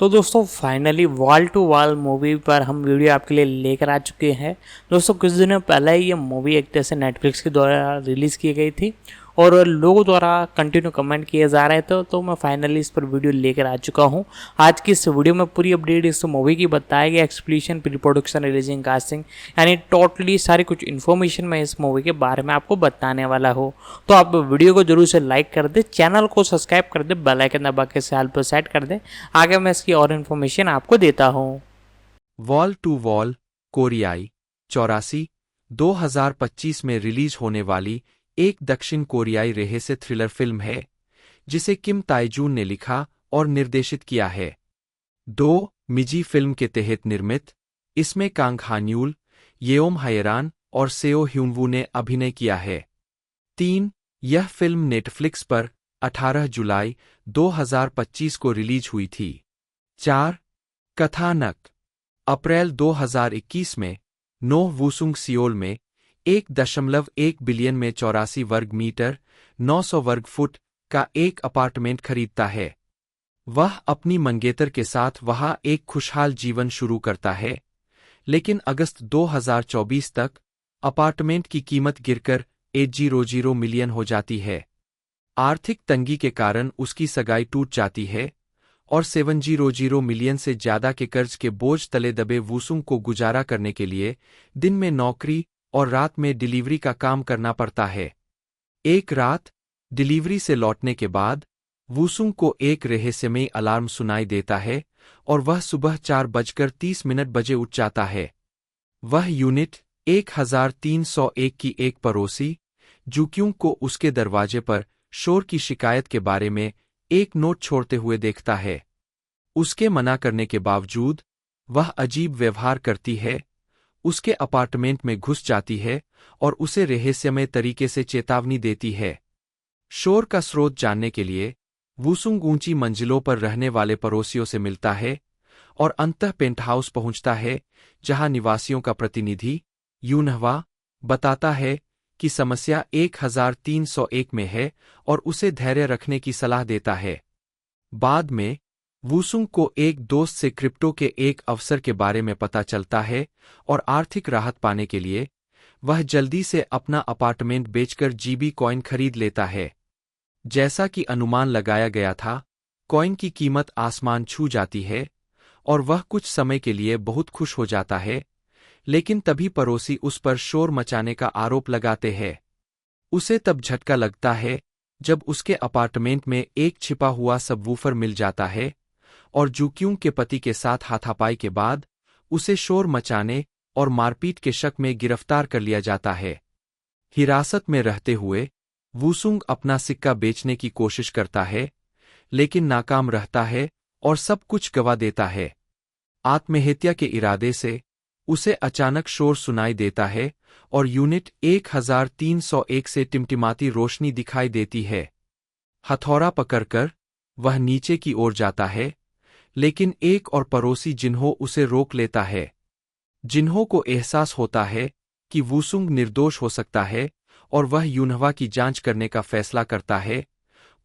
तो दोस्तों finally wall to wall movie पर हम वीडियो आपके लिए लेकर आ चुके हैं। दोस्तों कुछ दिनों पहले ही ये मूवी एक तरह से नेटफ्लिक्स के द्वारा रिलीज़ की गई थी और लोगों द्वारा कंटिन्यू कमेंट किए जा रहे थे, तो मैं फाइनली इस पर वीडियो लेकर आ चुका हूँ। आज की इस वीडियो में पूरी अपडेट इस मूवी की बताएगी, explanation, pre production, releasing, casting, यानी टोटली सारी कुछ इन्फॉर्मेशन मैं इस मूवी के बारे में आपको बताने वाला हूँ। तो आप वीडियो को जरूर से लाइक कर दे, चैनल को सब्सक्राइब कर दे, बेल आइकन दबा के साल पर सेट कर दे। आगे मैं इसकी और इन्फॉर्मेशन आपको देता हूँ। वॉल टू वॉल कोरियाई 84 2025 में रिलीज होने वाली एक दक्षिण कोरियाई रहस्य थ्रिलर फिल्म है जिसे किम ताई-जून ने लिखा और निर्देशित किया है। 2 मिजी फिल्म के तहत निर्मित, इसमें कांग हान्यूल, येओम हायरान और सेओ ह्यूनवू ने अभिनय किया है। 3 यह फिल्म नेटफ्लिक्स पर 18 जुलाई 2025 को रिलीज हुई थी। 4 कथानक अप्रैल 2021 में नोह वूसुंग सियोल में 1.1 बिलियन में 84 वर्ग मीटर 900 वर्ग फुट का एक अपार्टमेंट खरीदता है। वह अपनी मंगेतर के साथ वहां एक खुशहाल जीवन शुरू करता है, लेकिन अगस्त 2024 तक अपार्टमेंट की कीमत गिरकर 800 मिलियन हो जाती है। आर्थिक तंगी के कारण उसकी सगाई टूट जाती है और 700 मिलियन से ज्यादा के कर्ज के बोझ तले दबे वूसुंग को गुजारा करने के लिए दिन में नौकरी और रात में डिलीवरी का काम करना पड़ता है। एक रात डिलीवरी से लौटने के बाद वूसुंग को एक रहस्यमयी अलार्म सुनाई देता है और वह सुबह 4:30 बजे उठ जाता है। वह यूनिट 1301 की एक पड़ोसी जुक्यूंग को उसके दरवाजे पर शोर की शिकायत के बारे में एक नोट छोड़ते हुए देखता है। उसके मना करने के बावजूद वह अजीब व्यवहार करती है, उसके अपार्टमेंट में घुस जाती है और उसे रहस्यमय तरीके से चेतावनी देती है। शोर का स्रोत जानने के लिए वूसुंग ऊंची मंजिलों पर रहने वाले पड़ोसियों से मिलता है और अंततः पेंटहाउस पहुंचता है, जहां निवासियों का प्रतिनिधि यूनहवा बताता है कि समस्या 1301 में है और उसे धैर्य रखने की सलाह देता है। बाद में वूसुंग को एक दोस्त से क्रिप्टो के एक अवसर के बारे में पता चलता है और आर्थिक राहत पाने के लिए वह जल्दी से अपना अपार्टमेंट बेचकर जीबी कॉइन खरीद लेता है। जैसा कि अनुमान लगाया गया था, कॉइन की कीमत आसमान छू जाती है और वह कुछ समय के लिए बहुत खुश हो जाता है, लेकिन तभी पड़ोसी उस पर शोर मचाने का आरोप लगाते हैं। उसे तब झटका लगता है जब उसके अपार्टमेंट में एक छिपा हुआ सबवूफर मिल जाता है और जुक्यूंग के पति के साथ हाथापाई के बाद उसे शोर मचाने और मारपीट के शक में गिरफ्तार कर लिया जाता है। हिरासत में रहते हुए वूसुंग अपना सिक्का बेचने की कोशिश करता है, लेकिन नाकाम रहता है और सब कुछ गवा देता है। आत्महत्या के इरादे से उसे अचानक शोर सुनाई देता है और यूनिट 1301 से टिमटिमाती रोशनी दिखाई देती है। हथौड़ा पकड़कर वह नीचे की ओर जाता है, लेकिन एक और पड़ोसी जिन्हो उसे रोक लेता है। जिन्हो को एहसास होता है कि वूसुंग निर्दोष हो सकता है और वह यूनहवा की जांच करने का फैसला करता है।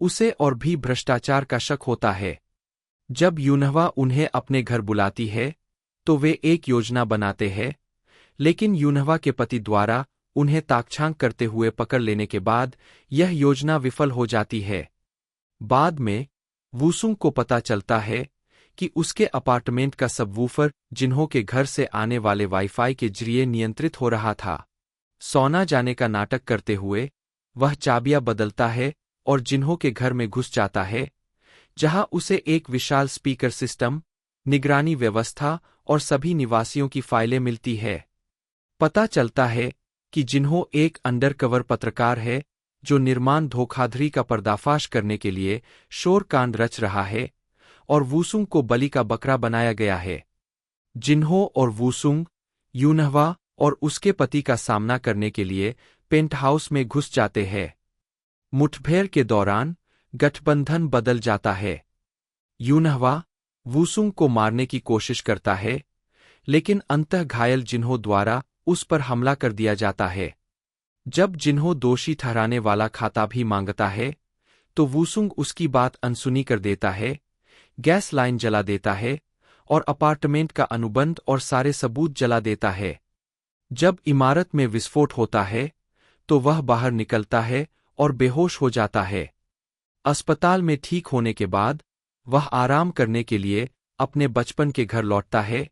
उसे और भी भ्रष्टाचार का शक होता है। जब यूनहवा उन्हें अपने घर बुलाती है तो वे एक योजना बनाते हैं, लेकिन यूनहवा के पति द्वारा उन्हें ताकछांक करते हुए पकड़ लेने के बाद यह योजना विफल हो जाती है। बाद में वूसुंग को पता चलता है कि उसके अपार्टमेंट का सबवूफर जिन्हों के घर से आने वाले वाईफाई के जरिए नियंत्रित हो रहा था। सोना जाने का नाटक करते हुए वह चाबियां बदलता है और जिन्हों के घर में घुस जाता है, जहां उसे एक विशाल स्पीकर सिस्टम, निगरानी व्यवस्था और सभी निवासियों की फाइलें मिलती है। पता चलता है कि जिन्हों एक अंडरकवर पत्रकार है जो निर्माण धोखाधड़ी का पर्दाफाश करने के लिए शोर कांड रच रहा है और वूसुंग को बलि का बकरा बनाया गया है। जिन्हों और वूसुंग, यूनहवा और उसके पति का सामना करने के लिए पेंटहाउस में घुस जाते हैं। मुठभेड़ के दौरान गठबंधन बदल जाता है। यूनहवा वूसुंग को मारने की कोशिश करता है, लेकिन अंततः घायल जिन्हों द्वारा उस पर हमला कर दिया जाता है। जब जिन्हों दोषी ठहराने वाला खाता भी मांगता है, तो वूसुंग उसकी बात अनसुनी कर देता है, गैस लाइन जला देता है और अपार्टमेंट का अनुबंध और सारे सबूत जला देता है। जब इमारत में विस्फोट होता है तो वह बाहर निकलता है और बेहोश हो जाता है। अस्पताल में ठीक होने के बाद वह आराम करने के लिए अपने बचपन के घर लौटता है,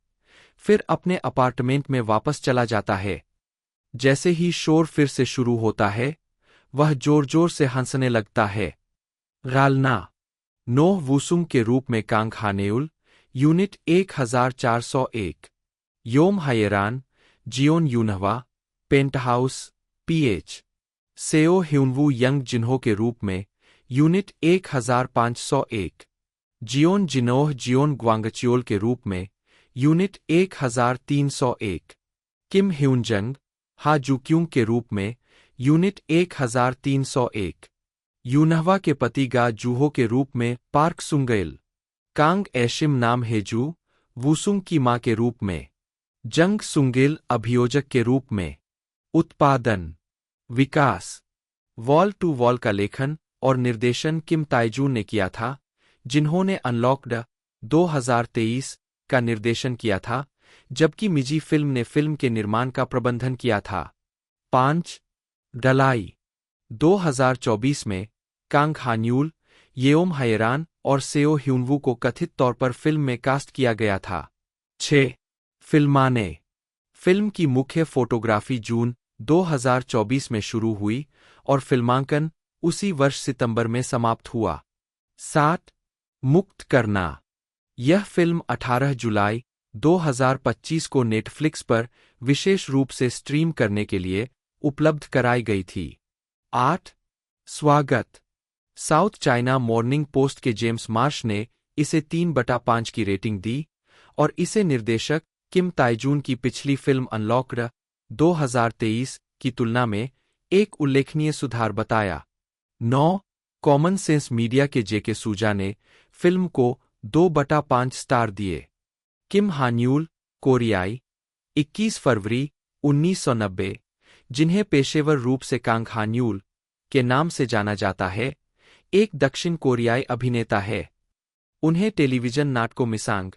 फिर अपने अपार्टमेंट में वापस चला जाता है। जैसे ही शोर फिर से शुरू होता है, वह जोर जोर से हंसने लगता है। गालना नोह वूसुंग के रूप में Kong हानेउल, unit 1401। Yeom Hyeran, Jeon Yunhwa, penthouse, PH. Seo Hyunwoo Yang Jinho के रूप में, unit 1501। Jeon Jinoh Jeon Gwangcheol के रूप में, यूनिट 1301। किम ह्यूनजंग, हा जुक्यूंग के रूप में, यूनिट 1301। यूनहवा के पति गा जूहो के रूप में, पार्क सुंगेल। कांग ऐशिम नाम हेजू, वूसुंग की मां के रूप में। जंग सुंगेल अभियोजक के रूप में। उत्पादन विकास वॉल टू वॉल का लेखन और निर्देशन किम ताइजून ने किया था, जिन्होंने अनलॉक्ड 2023 का निर्देशन किया था, जबकि मिजी फिल्म ने फिल्म के निर्माण का प्रबंधन किया था। 5 डलाई 2024 में कांग हान्यूल, येओम हायेरान और सेओ ह्यूनवू को कथित तौर पर फिल्म में कास्ट किया गया था। 6 फिल्माने फिल्म की मुख्य फोटोग्राफी जून 2024 में शुरू हुई और फिल्मांकन उसी वर्ष सितंबर में समाप्त हुआ। 7 मुक्त करना यह फिल्म 18 जुलाई 2025 को नेटफ्लिक्स पर विशेष रूप से स्ट्रीम करने के लिए उपलब्ध कराई गई थी। 8 स्वागत साउथ चाइना मॉर्निंग पोस्ट के जेम्स मार्श ने इसे 3/5 की रेटिंग दी और इसे निर्देशक किम ताइजून की पिछली फिल्म अनलॉक्ड 2023 की तुलना में एक उल्लेखनीय सुधार बताया। 9 कॉमन सेंस मीडिया के जेके सूजा ने फिल्म को 2/5 स्टार दिए। किम हान्यूल, कोरियाई, 21 फरवरी 1990, जिन्हें पेशेवर रूप से कांग हान्यूल के नाम से जाना जाता है, एक दक्षिण कोरियाई अभिनेता है। उन्हें टेलीविजन नाटकों मिसांग,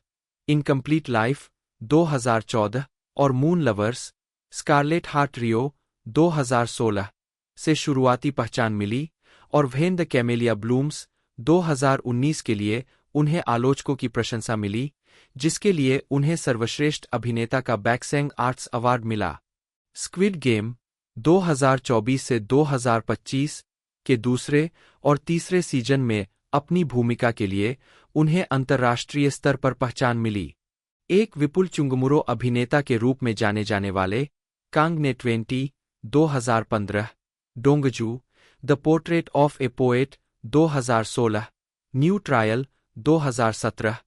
इनकम्प्लीट लाइफ 2014 और मून लवर्स, स्कारलेट हार्ट रियो 2016 से शुरुआती पहचान मिली और व्हेन द कैमेलिया ब्लूम्स 2019 के लिए उन्हें आलोचकों की प्रशंसा मिली, जिसके लिए उन्हें सर्वश्रेष्ठ अभिनेता का बैक्सेंग आर्ट्स अवार्ड मिला। स्क्विड गेम 2024 से 2025 के दूसरे और तीसरे सीजन में अपनी भूमिका के लिए उन्हें अंतर्राष्ट्रीय स्तर पर पहचान मिली। एक विपुल चुंगमुरो अभिनेता के रूप में जाने जाने वाले कांग ने 2015, Dongju, the portrait of a poet 2016, new trial 2017,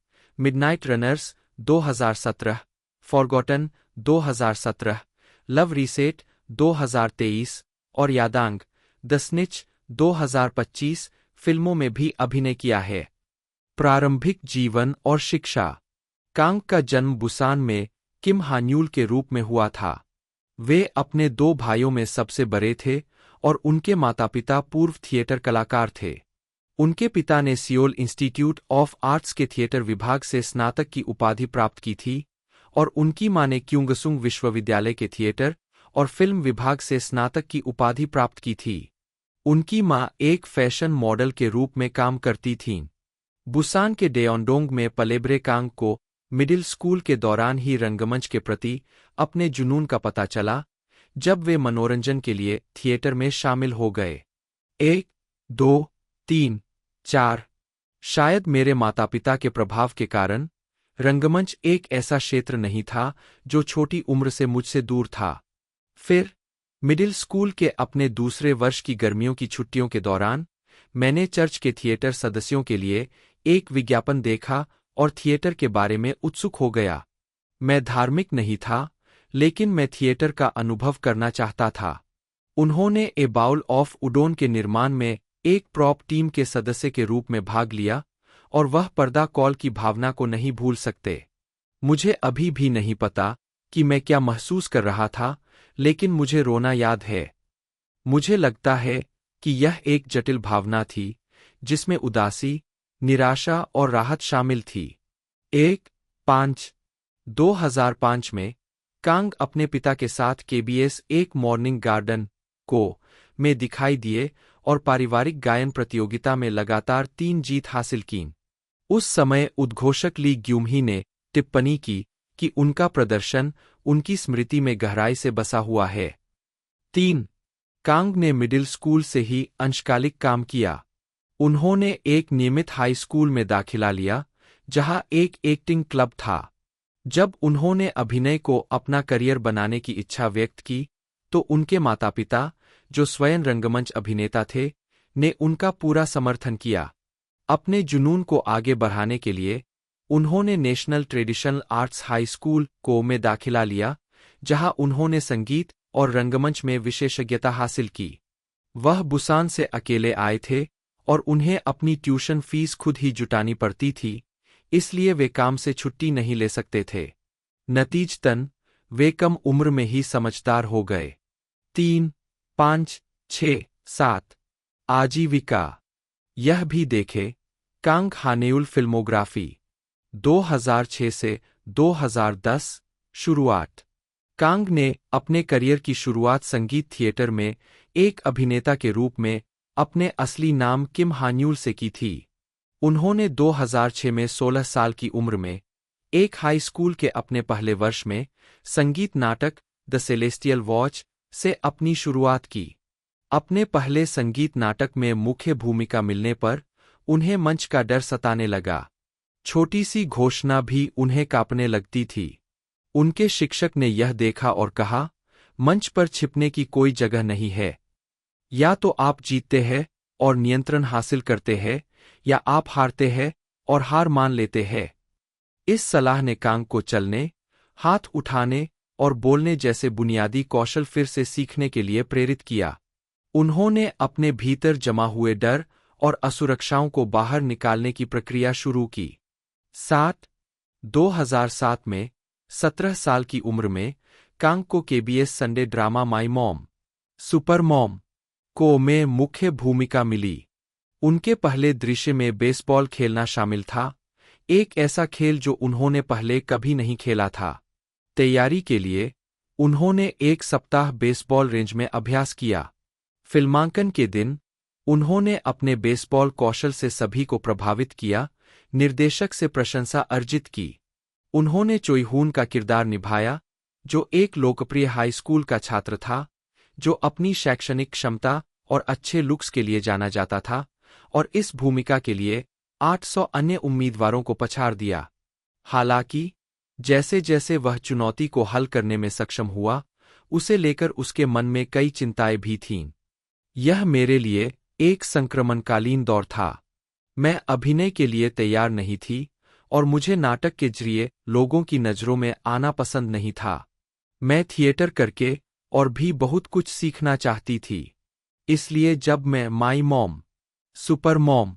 midnight runners 2017, forgotten 2017, love reset 2023 और यादांग द स्निच 2025 फिल्मों में भी अभिनय किया है। प्रारंभिक जीवन और शिक्षा कांग का जन्म बुसान में किम हान्यूल के रूप में हुआ था। वे अपने 2 भाइयों में सबसे बड़े थे और उनके माता-पिता पूर्व थिएटर कलाकार थे। उनके पिता ने सियोल इंस्टीट्यूट ऑफ आर्ट्स के थिएटर विभाग से स्नातक की उपाधि प्राप्त की थी और उनकी मां ने क्योंगसुंग विश्वविद्यालय के थिएटर और फिल्म विभाग से स्नातक की उपाधि प्राप्त की थी। उनकी मां एक फैशन मॉडल के रूप में काम करती थीं। बुसान के डेओंडोंग में पलेब्रे कांग को मिडिल स्कूल के दौरान ही रंगमंच के प्रति अपने जुनून का पता चला, जब वे मनोरंजन के लिए थिएटर में शामिल हो गए। 1, 2, 3, 4 शायद मेरे माता-पिता के प्रभाव के कारण रंगमंच एक ऐसा क्षेत्र नहीं था जो छोटी उम्र से मुझसे दूर था। फिर मिडिल स्कूल के अपने दूसरे वर्ष की गर्मियों की छुट्टियों के दौरान मैंने चर्च के थिएटर सदस्यों के लिए एक विज्ञापन देखा और थिएटर के बारे में उत्सुक हो गया। मैं धार्मिक नहीं था, लेकिन मैं थिएटर का अनुभव करना चाहता था। उन्होंने ए बाउल ऑफ उडोन के निर्माण में एक प्रॉप टीम के सदस्य के रूप में भाग लिया और वह पर्दा कॉल की भावना को नहीं भूल सकते। मुझे अभी भी नहीं पता कि मैं क्या महसूस कर रहा था, लेकिन मुझे रोना याद है। मुझे लगता है कि यह एक जटिल भावना थी, जिसमें उदासी, निराशा और राहत शामिल थी। 1-5-2005 में कांग अपने पिता के साथ केबीएस एक मॉर्निंग गार्डन को में दिखाई दिए और पारिवारिक गायन प्रतियोगिता में लगातार 3 जीत हासिल की। उस समय उद्घोषक ली ग्यूमही ने टिप्पणी की कि उनका प्रदर्शन उनकी स्मृति में गहराई से बसा हुआ है। 3. कांग ने मिडिल स्कूल से ही अंशकालिक काम किया। उन्होंने एक नियमित हाई स्कूल में दाखिला लिया, जहां एक एक्टिंग क्लब था। जब उन्होंने अभिनय को अपना करियर बनाने की इच्छा व्यक्त की, तो उनके माता-पिता, जो स्वयं रंगमंच अभिनेता थे, ने उनका पूरा समर्थन किया। अपने जुनून को आगे बढ़ाने के लिए उन्होंने national traditional arts high school को में दाखिला लिया, जहां उन्होंने संगीत और रंगमंच में विशेषज्ञता हासिल की। वह बुसान से अकेले आए थे और उन्हें अपनी ट्यूशन फीस खुद ही जुटानी पड़ती थी, इसलिए वे काम से छुट्टी नहीं ले सकते थे। नतीजतन वे कम उम्र में ही समझदार हो गए। 3-5-6-7 आजीविका। यह भी देखें कांग हानेउल फिल्मोग्राफी 2006 से 2010 शुरुआत। कांग ने अपने करियर की शुरुआत संगीत थिएटर में एक अभिनेता के रूप में अपने असली नाम किम हान्यूल से की थी। उन्होंने 2006 में 16 साल की उम्र में एक हाई स्कूल के अपने पहले वर्ष में संगीत नाटक द सेलेस्टियल वॉच से अपनी शुरुआत की। अपने पहले संगीत नाटक में मुख्य भूमिका मिलने पर उन्हें मंच का डर सताने लगा। छोटी सी घोषणा भी उन्हें कांपने लगती थी। उनके शिक्षक ने यह देखा और कहा, मंच पर छिपने की कोई जगह नहीं है। या तो आप जीतते हैं और नियंत्रण हासिल करते हैं, या आप हारते हैं और हार मान लेते हैं। इस सलाह ने कांग को चलने, हाथ उठाने और बोलने जैसे बुनियादी कौशल फिर से सीखने के लिए प्रेरित किया। उन्होंने अपने भीतर जमा हुए डर और असुरक्षाओं को बाहर निकालने की प्रक्रिया शुरू की। 2007 में 17 साल की उम्र में कांग को KBS Sunday drama my mom, super mom को में मुख्य भूमिका मिली। उनके पहले दृश्य में बेसबॉल खेलना शामिल था, एक ऐसा खेल जो उन्होंने पहले कभी नहीं खेला था। तैयारी के लिए उन्होंने 1 सप्ताह बेसबॉल रेंज में अभ्यास किया। फिल्मांकन के दिन उन्होंने अपने बेसबॉल कौशल से सभी को प्रभावित किया, निर्देशक से प्रशंसा अर्जित की। उन्होंने चोई हून का किरदार निभाया, जो एक लोकप्रिय हाई स्कूल का छात्र था, जो अपनी शैक्षणिक क्षमता और अच्छे लुक्स के लिए जाना जाता था, और इस भूमिका के लिए 800 अन्य उम्मीदवारों को पछाड़ दिया। हालांकि जैसे जैसे वह चुनौती को हल करने में सक्षम हुआ, उसे लेकर उसके मन में कई चिंताएं भी थीं। यह मेरे लिए एक संक्रमणकालीन दौर था। मैं अभिनय के लिए तैयार नहीं थी और मुझे नाटक के जरिए लोगों की नज़रों में आना पसंद नहीं था। मैं थिएटर करके और भी बहुत कुछ सीखना चाहती थी। इसलिए जब मैं माई मॉम, सुपर मॉम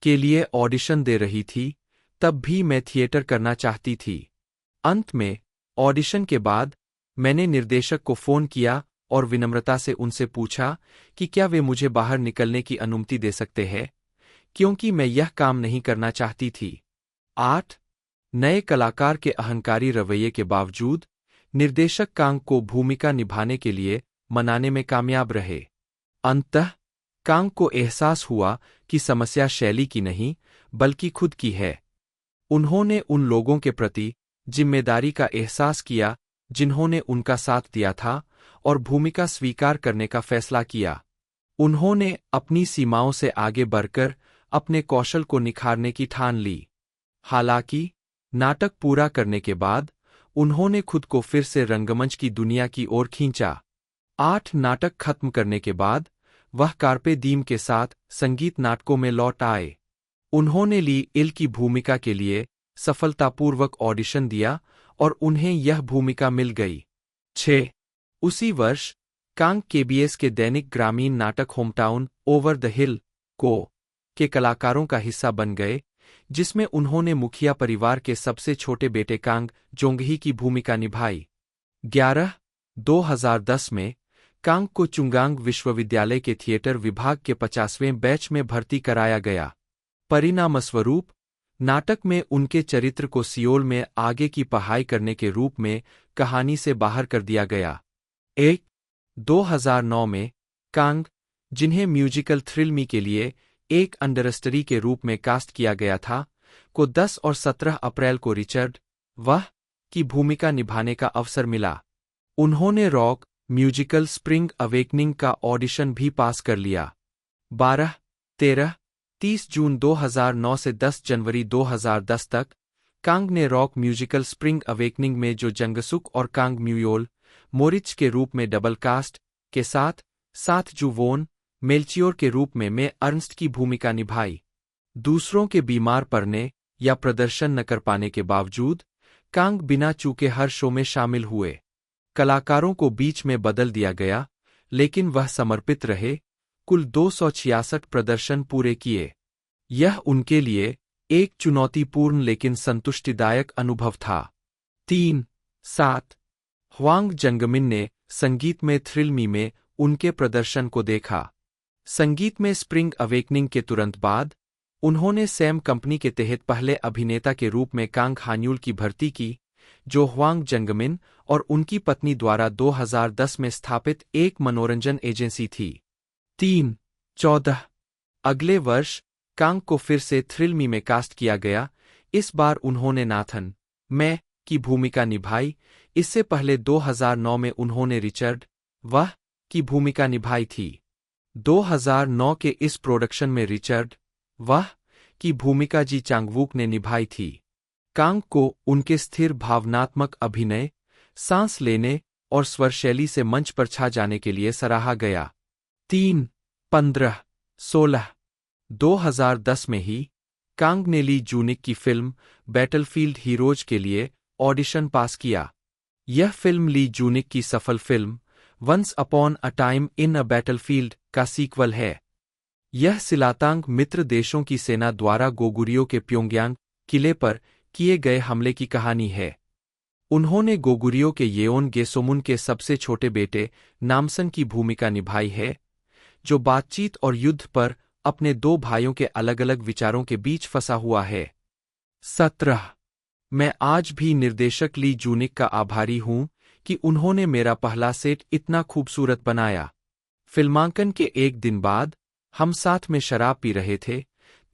के लिए ऑडिशन दे रही थी, तब भी मैं थिएटर करना चाहती थी। अंत में ऑडिशन के बाद मैंने निर्देशक को फ़ोन किया और विनम्रता से उनसे पूछा कि क्या वे मुझे बाहर निकलने की अनुमति दे सकते हैं, क्योंकि मैं यह काम नहीं करना चाहती थी। 8 नए कलाकार के अहंकारी रवैये के बावजूद निर्देशक कांग को भूमिका निभाने के लिए मनाने में कामयाब रहे। अंततः कांग को एहसास हुआ कि समस्या शैली की नहीं, बल्कि खुद की है। उन्होंने उन लोगों के प्रति जिम्मेदारी का एहसास किया जिन्होंने उनका साथ दिया था, और भूमिका स्वीकार करने का फैसला किया। उन्होंने अपनी सीमाओं से आगे बढ़कर अपने कौशल को निखारने की ठान ली। हालांकि नाटक पूरा करने के बाद उन्होंने खुद को फिर से रंगमंच की दुनिया की ओर खींचा। 8 नाटक खत्म करने के बाद वह कार्पे दीम के साथ संगीत नाटकों में लौट आए। उन्होंने ली इल की भूमिका के लिए सफलतापूर्वक ऑडिशन दिया और उन्हें यह भूमिका मिल गई। 6 उसी वर्ष कांग केबीएस के दैनिक ग्रामीण नाटक होमटाउन ओवर द हिल को के कलाकारों का हिस्सा बन गए, जिसमें उन्होंने मुखिया परिवार के सबसे छोटे बेटे कांग जोंगही की भूमिका निभाई। 2010 में कांग को चुंगांग विश्वविद्यालय के थिएटर विभाग के 50वें बैच में भर्ती कराया गया। परिणामस्वरूप नाटक में उनके चरित्र को सियोल में आगे की पढ़ाई करने के रूप में कहानी से बाहर कर दिया गया। 2009 में कांग, जिन्हें म्यूजिकल थ्रिल मी के लिए एक अंडरस्टडी के रूप में कास्ट किया गया था, को 10 और 17 अप्रैल को रिचर्ड वह की भूमिका निभाने का अवसर मिला। उन्होंने रॉक म्यूजिकल स्प्रिंग अवेकनिंग का ऑडिशन भी पास कर लिया। 12, 13, 30 जून 2009 से 10 जनवरी 2010 तक कांग ने रॉक म्यूजिकल स्प्रिंग अवेकनिंग में जो जंगसुक और कांग म्यूयोल मोरिच के रूप में डबल कास्ट के साथ साथ जुवोन मेल्चियोर के रूप में अर्नस्ट की भूमिका निभाई। दूसरों के बीमार पड़ने या प्रदर्शन न कर पाने के बावजूद कांग बिना चूके हर शो में शामिल हुए। कलाकारों को बीच में बदल दिया गया, लेकिन वह समर्पित रहे। कुल 266 प्रदर्शन पूरे किए। यह उनके लिए एक चुनौतीपूर्ण लेकिन संतुष्टिदायक अनुभव था। 3, 7 ह्वांग जंगमिन ने संगीत में थ्रिल मी में उनके प्रदर्शन को देखा। संगीत में स्प्रिंग अवेकनिंग के तुरंत बाद उन्होंने सैम कंपनी के तहत पहले अभिनेता के रूप में कांग हान्यूल की भर्ती की, जो ह्वांग जंगमिन और उनकी पत्नी द्वारा 2010 में स्थापित एक मनोरंजन एजेंसी थी। 3, 14 अगले वर्ष कांग को फिर से थ्रिल मी में कास्ट किया गया। इस बार उन्होंने नाथन मैं की भूमिका निभाई। इससे पहले 2009 में उन्होंने रिचर्ड वह की भूमिका निभाई थी। 2009 के इस प्रोडक्शन में रिचर्ड वह की भूमिका जी चांगवूक ने निभाई थी। कांग को उनके स्थिर भावनात्मक अभिनय, सांस लेने और स्वरशैली से मंच पर छा जाने के लिए सराहा गया। 3, 15, 16 2010 में ही कांग ने ली जूनिक की फिल्म बैटलफील्ड हीरोज के लिए ऑडिशन पास किया। यह फिल्म ली जूनिक की सफल film once upon a time in a battlefield का सीक्वल है। यह सिलातांग मित्र देशों की सेना द्वारा गोगुरियो के प्योंगयांग किले पर किए गए हमले की कहानी है। उन्होंने गोगुरियो के येओन गेसोमुन के सबसे छोटे बेटे नामसन की भूमिका निभाई है, जो बातचीत और युद्ध पर अपने दो भाइयों के अलग अलग विचारों के बीच फंसा हुआ है। 17 मैं आज भी निर्देशक ली जूनिक का आभारी हूं कि उन्होंने मेरा पहला सेट इतना खूबसूरत बनाया। फिल्मांकन के एक दिन बाद हम साथ में शराब पी रहे थे,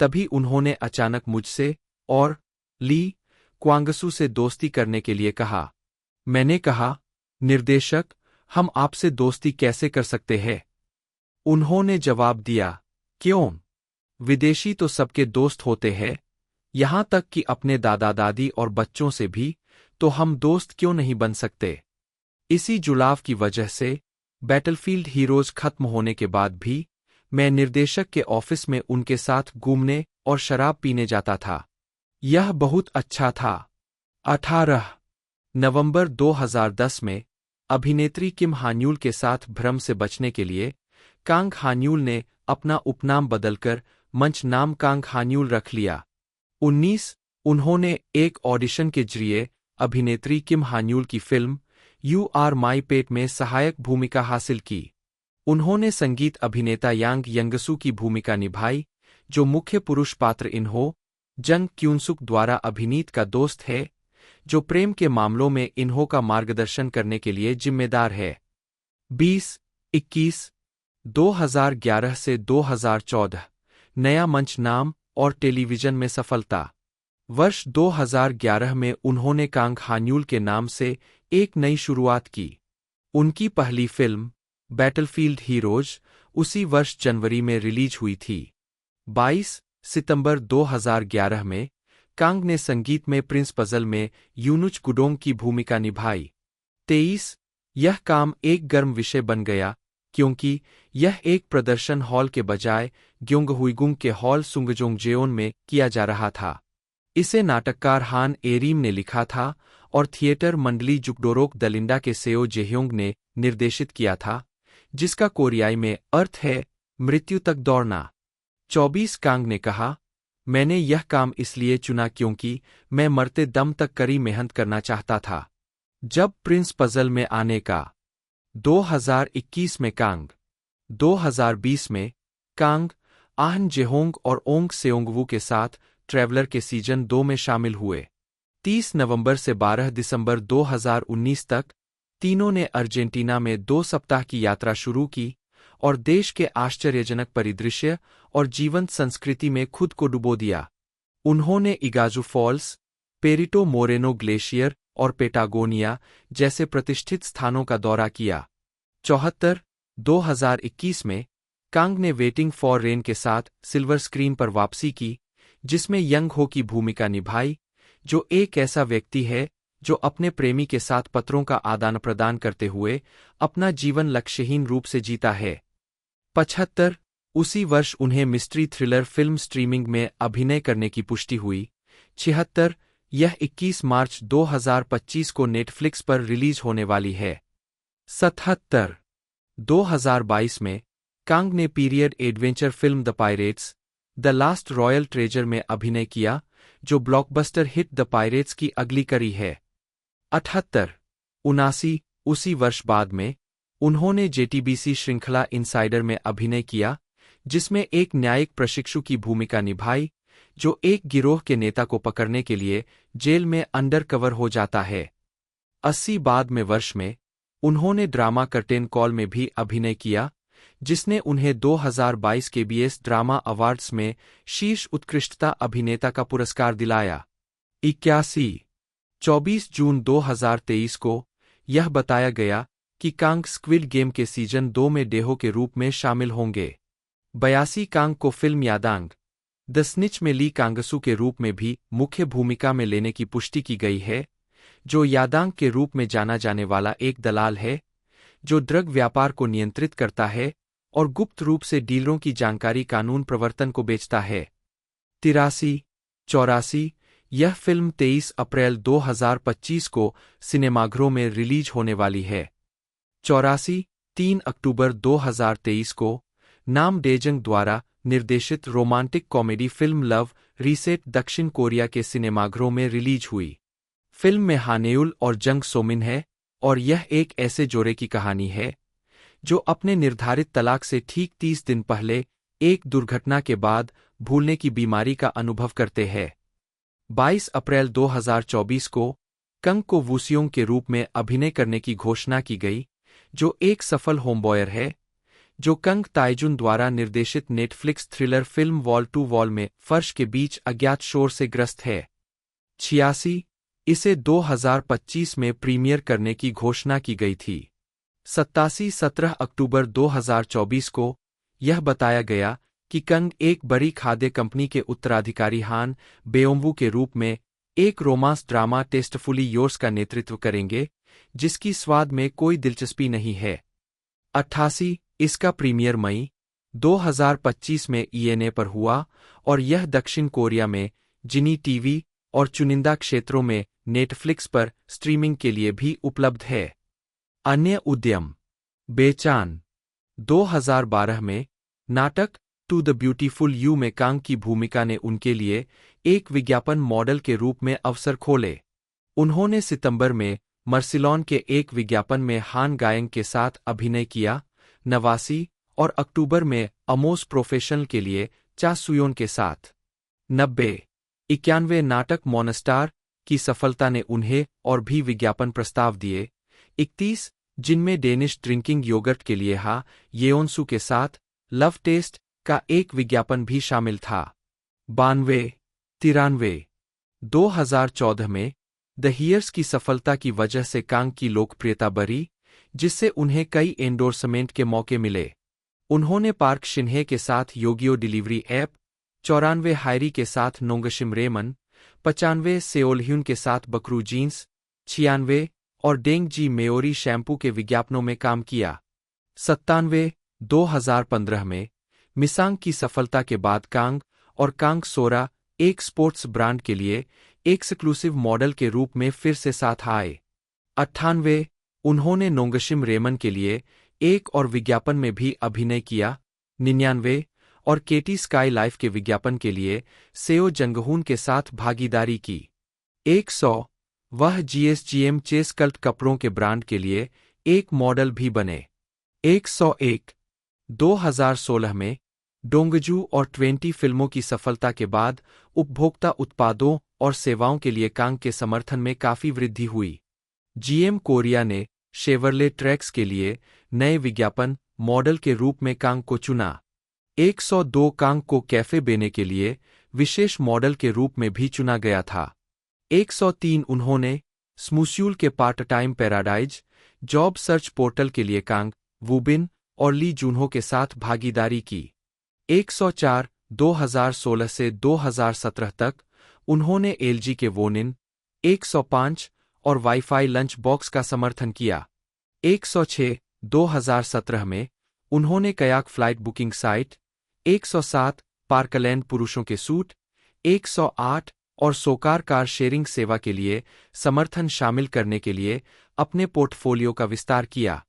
तभी उन्होंने अचानक मुझसे और ली क्वांगसू से दोस्ती करने के लिए कहा। मैंने कहा, निर्देशक, हम आपसे दोस्ती कैसे कर सकते हैं? उन्होंने जवाब दिया, क्यों? विदेशी तो सबके दोस्त होते हैं, यहां तक कि अपने दादा दादी और बच्चों से भी, तो हम दोस्त क्यों नहीं बन सकते? इसी जुड़ाव की वजह से बैटलफील्ड हीरोज खत्म होने के बाद भी मैं निर्देशक के ऑफिस में उनके साथ घूमने और शराब पीने जाता था। यह बहुत अच्छा था। 18 नवंबर 2010 में अभिनेत्री किम हान्यूल के साथ भ्रम से बचने के लिए कांग हान्यूल ने अपना उपनाम बदलकर मंच नाम कांग हान्यूल रख लिया। 19 उन्होंने एक ऑडिशन के जरिए अभिनेत्री किम हान्यूल की फिल्म यू आर माई पेट में सहायक भूमिका हासिल की। उन्होंने संगीत अभिनेता यांग यंगसू की भूमिका निभाई, जो मुख्य पुरुष पात्र इन्हो जंग क्यूनसुक द्वारा अभिनीत का दोस्त है, जो प्रेम के मामलों में इन्हो का मार्गदर्शन करने के लिए जिम्मेदार है। 20-21 2011 से 2014 नया मंच नाम और टेलीविजन में सफलता। वर्ष 2011 में उन्होंने कांग हान्यूल के नाम से एक नई शुरुआत की। उनकी पहली फिल्म बैटलफील्ड हीरोज उसी वर्ष जनवरी में रिलीज हुई थी। 22 सितंबर 2011 में कांग ने संगीत में प्रिंस पजल में यूनुच गुडोंग की भूमिका निभाई। 23 यह काम एक गर्म विषय बन गया, क्योंकि यह एक प्रदर्शन हॉल के बजाय ग्योंगहुइगुंग के हॉल सुंगजोंगजेओन में किया जा रहा था। इसे नाटककार हान एरीम ने लिखा था और थिएटर मंडली जुगडोरोक दलिंडा के सेओ जेह्योंग ने निर्देशित किया था, जिसका कोरियाई में अर्थ है मृत्यु तक दौड़ना। 24 कांग ने कहा, मैंने यह काम इसलिए चुना क्योंकि मैं मरते दम तक कड़ी मेहनत करना चाहता था। जब प्रिंस पजल में आने का 2021 में कांग, 2020 में कांग आहन जेहोंग और ओंग सेओंगवू के साथ ट्रैवलर के सीजन 2 में शामिल हुए। 30 नवंबर से 12 दिसंबर 2019 तक तीनों ने अर्जेंटीना में 2 सप्ताह की यात्रा शुरू की और देश के आश्चर्यजनक परिदृश्य और जीवंत संस्कृति में खुद को डुबो दिया। उन्होंने इगाजू फॉल्स, पेरिटो मोरेनो ग्लेशियर और पेटागोनिया जैसे प्रतिष्ठित स्थानों का दौरा किया। 2021 में कांग ने वेटिंग फॉर रेन के साथ सिल्वर स्क्रीन पर वापसी की, जिसमें यंग हो की भूमिका निभाई, जो एक ऐसा व्यक्ति है जो अपने प्रेमी के साथ पत्रों का आदान प्रदान करते हुए अपना जीवन लक्ष्यहीन रूप से जीता है। 75 उसी वर्ष उन्हें मिस्ट्री थ्रिलर फिल्म स्ट्रीमिंग में अभिनय करने की पुष्टि हुई। 76 यह 21 मार्च 2025 को नेटफ्लिक्स पर रिलीज होने वाली है। 77 2022 में कांग ने period adventure film the pirates the last royal treasure में अभिनय किया, जो ब्लॉकबस्टर हिट द पायरेट्स की अगली कड़ी है। 78 79 उसी वर्ष बाद में उन्होंने जेटीबीसी श्रृंखला इनसाइडर में अभिनय किया, जिसमें एक न्यायिक प्रशिक्षु की भूमिका निभाई, जो एक गिरोह के नेता को पकड़ने के लिए जेल में अंडरकवर हो जाता है। 80 बाद में वर्ष में उन्होंने ड्रामा कर्टेन कॉल में भी अभिनय किया, जिसने उन्हें 2022 केबीएस ड्रामा अवार्ड्स में शीर्ष उत्कृष्टता अभिनेता का पुरस्कार दिलाया। 81 24 जून 2023 को यह बताया गया कि कांग स्क्विड गेम के सीजन 2 में डेहो के रूप में शामिल होंगे। 82 कांग को फिल्म यादांग द स्निच में ली कांगसू के रूप में भी मुख्य भूमिका में लेने की पुष्टि की गई है, जो यादांग के रूप में जाना जाने वाला एक दलाल है जो ड्रग व्यापार को नियंत्रित करता है और गुप्त रूप से डीलरों की जानकारी कानून प्रवर्तन को बेचता है। 83 84 यह फिल्म 23 अप्रैल 2025 को सिनेमाघरों में रिलीज होने वाली है। 84 3 अक्टूबर 2023 को नाम डेजंग द्वारा निर्देशित romantic comedy film love reset दक्षिण कोरिया के सिनेमाघरों में रिलीज हुई। फिल्म में हानेउल और जंग सोमिन है और यह एक ऐसे जोड़े की कहानी है जो अपने निर्धारित तलाक से ठीक 30 दिन पहले एक दुर्घटना के बाद भूलने की बीमारी का अनुभव करते हैं। 22 अप्रैल 2024 को कंग को वूसियोंग के रूप में अभिनय करने की घोषणा की गई, जो एक सफल होमबॉयर है, जो कंग ताइजुन द्वारा निर्देशित Netflix thriller film wall to wall में फर्श के बीच अज्ञात शोर से ग्रस्त है। 86 इसे 2025 में प्रीमियर करने की घोषणा की गई थी। 87 17 अक्टूबर 2024 को यह बताया गया कि कंग एक बड़ी खाद्य कंपनी के उत्तराधिकारी हान बेओम्बू के रूप में एक रोमांस ड्रामा टेस्टफुली योर्स का नेतृत्व करेंगे, जिसकी स्वाद में कोई दिलचस्पी नहीं है। 88 इसका प्रीमियर मई 2025 में ईएनए पर हुआ और यह दक्षिण कोरिया में जिनी टीवी और चुनिंदा क्षेत्रों में नेटफ्लिक्स पर स्ट्रीमिंग के लिए भी उपलब्ध है। अन्य उद्यम बेचान 2012 में नाटक टू द ब्यूटीफुल यू में कांग की भूमिका ने उनके लिए एक विज्ञापन मॉडल के रूप में अवसर खोले। उन्होंने सितंबर में मर्सिलॉन के एक विज्ञापन में हान गायंग के साथ अभिनय किया। 89 और अक्टूबर में अमोस प्रोफेशनल के लिए चा सुयोन के साथ। 90 91 नाटक मोनस्टार की सफलता ने उन्हें और भी विज्ञापन प्रस्ताव दिए। 31 जिनमें डेनिश ड्रिंकिंग योगर्ट के लिए हा येओनसू के साथ लव टेस्ट का एक विज्ञापन भी शामिल था। 92 93 2014 में द हियर्स की सफलता की वजह से कांग की लोकप्रियता बढ़ी, जिससे उन्हें कई एंडोर्समेंट के मौके मिले। उन्होंने पार्क शिन्हे के साथ योगियो डिलीवरी ऐप, 94 हायरी के साथ नोंगशिम रेमन, 95 सेओलह्यून के साथ बकरू जीन्स, 96 और डेंग जी मेओरी शैम्पू के विज्ञापनों में काम किया। 97 2015 में मिसांग की सफलता के बाद कांग और कांग सोरा एक स्पोर्ट्स ब्रांड के लिए एक्सक्लूसिव मॉडल के रूप में फिर से साथ आए। 98 उन्होंने नोंगशिम रेमन के लिए एक और विज्ञापन में भी अभिनय किया। 99 और केटी स्काई लाइफ के विज्ञापन के लिए सेओ जंगहून के साथ भागीदारी की। 100 वह जीएसजीएम चेस कल्ट कपड़ों के ब्रांड के लिए एक मॉडल भी बने। 101 2016 में डोंगजू और 20 फिल्मों की सफलता के बाद उपभोक्ता उत्पादों और सेवाओं के लिए कांग के समर्थन में काफी वृद्धि हुई। जीएम कोरिया ने शेवरले ट्रैक्स के लिए नए विज्ञापन मॉडल के रूप में कांग को चुना। 102 कांग को कैफे बेने के लिए विशेष मॉडल के रूप में भी चुना गया था। 103 उन्होंने स्मूस्यूल के part time paradise job search portal के लिए कांग, वूबिन और ली जूनहो के साथ भागीदारी की। 104 2016 से 2017 तक उन्होंने एलजी के वोनिन 105 और वाईफाई लंच बॉक्स का समर्थन किया। 106 2017 में उन्होंने kayak flight booking site, 107 parkland पुरुषों के सूट, 108 और सोकार कार शेयरिंग सेवा के लिए समर्थन शामिल करने के लिए अपने पोर्टफोलियो का विस्तार किया।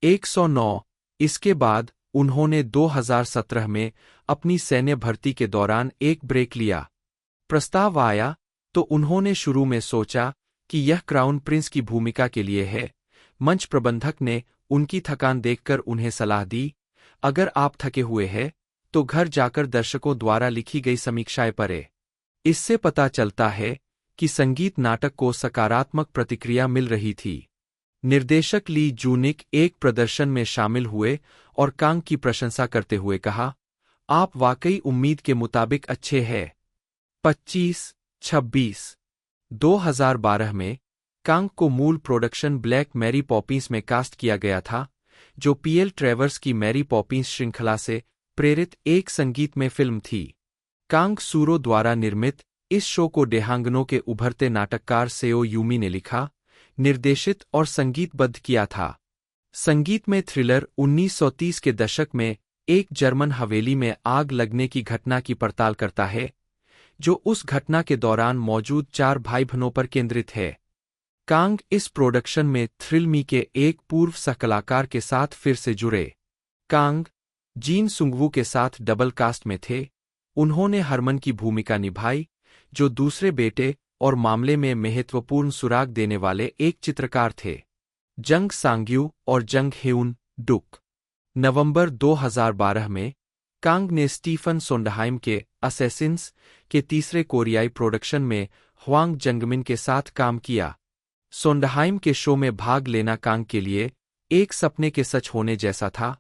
109 इसके बाद उन्होंने 2017 में अपनी सैन्य भर्ती के दौरान एक ब्रेक लिया। प्रस्ताव आया तो उन्होंने शुरू में सोचा कि यह क्राउन प्रिंस की भूमिका के लिए है। मंच प्रबंधक ने उनकी थकान देखकर उन्हें सलाह दी, अगर आप थके हुए हैं तो घर जाकर दर्शकों द्वारा लिखी गई समीक्षाएं पढ़ें। इससे पता चलता है कि संगीत नाटक को सकारात्मक प्रतिक्रिया मिल रही थी। निर्देशक ली जूनिक एक प्रदर्शन में शामिल हुए और कांग की प्रशंसा करते हुए कहा, आप वाकई उम्मीद के मुताबिक अच्छे हैं। 25-26 2012 में कांग को मूल प्रोडक्शन ब्लैक मैरी पॉपिंस में कास्ट किया गया था, जो पीएल ट्रेवर्स की मैरी पॉपिंस श्रृंखला से प्रेरित एक संगीतमय फिल्म थी। कांग सूरो द्वारा निर्मित इस शो को डेहांगनो के उभरते नाटककार सेओ यूमी ने लिखा, निर्देशित और संगीतबद्ध किया था। संगीत में थ्रिलर 1930 के दशक में एक जर्मन हवेली में आग लगने की घटना की पड़ताल करता है, जो उस घटना के दौरान मौजूद 4 भाई बहनों पर केंद्रित है। कांग इस प्रोडक्शन में थ्रिल मी के एक पूर्व सहकलाकार के साथ फिर से जुड़े। कांग जीन सुंगवू के साथ डबल कास्ट में थे। उन्होंने हरमन की भूमिका निभाई, जो दूसरे बेटे और मामले में महत्वपूर्ण सुराग देने वाले एक चित्रकार थे। जंग सांग्यू और जंग हेउन डुक। नवंबर 2012 में कांग ने स्टीफन सोंडहाइम के असैसिन्स के तीसरे कोरियाई प्रोडक्शन में ह्वांग जंगमिन के साथ काम किया। सोंडहाइम के शो में भाग लेना कांग के लिए एक सपने के सच होने जैसा था,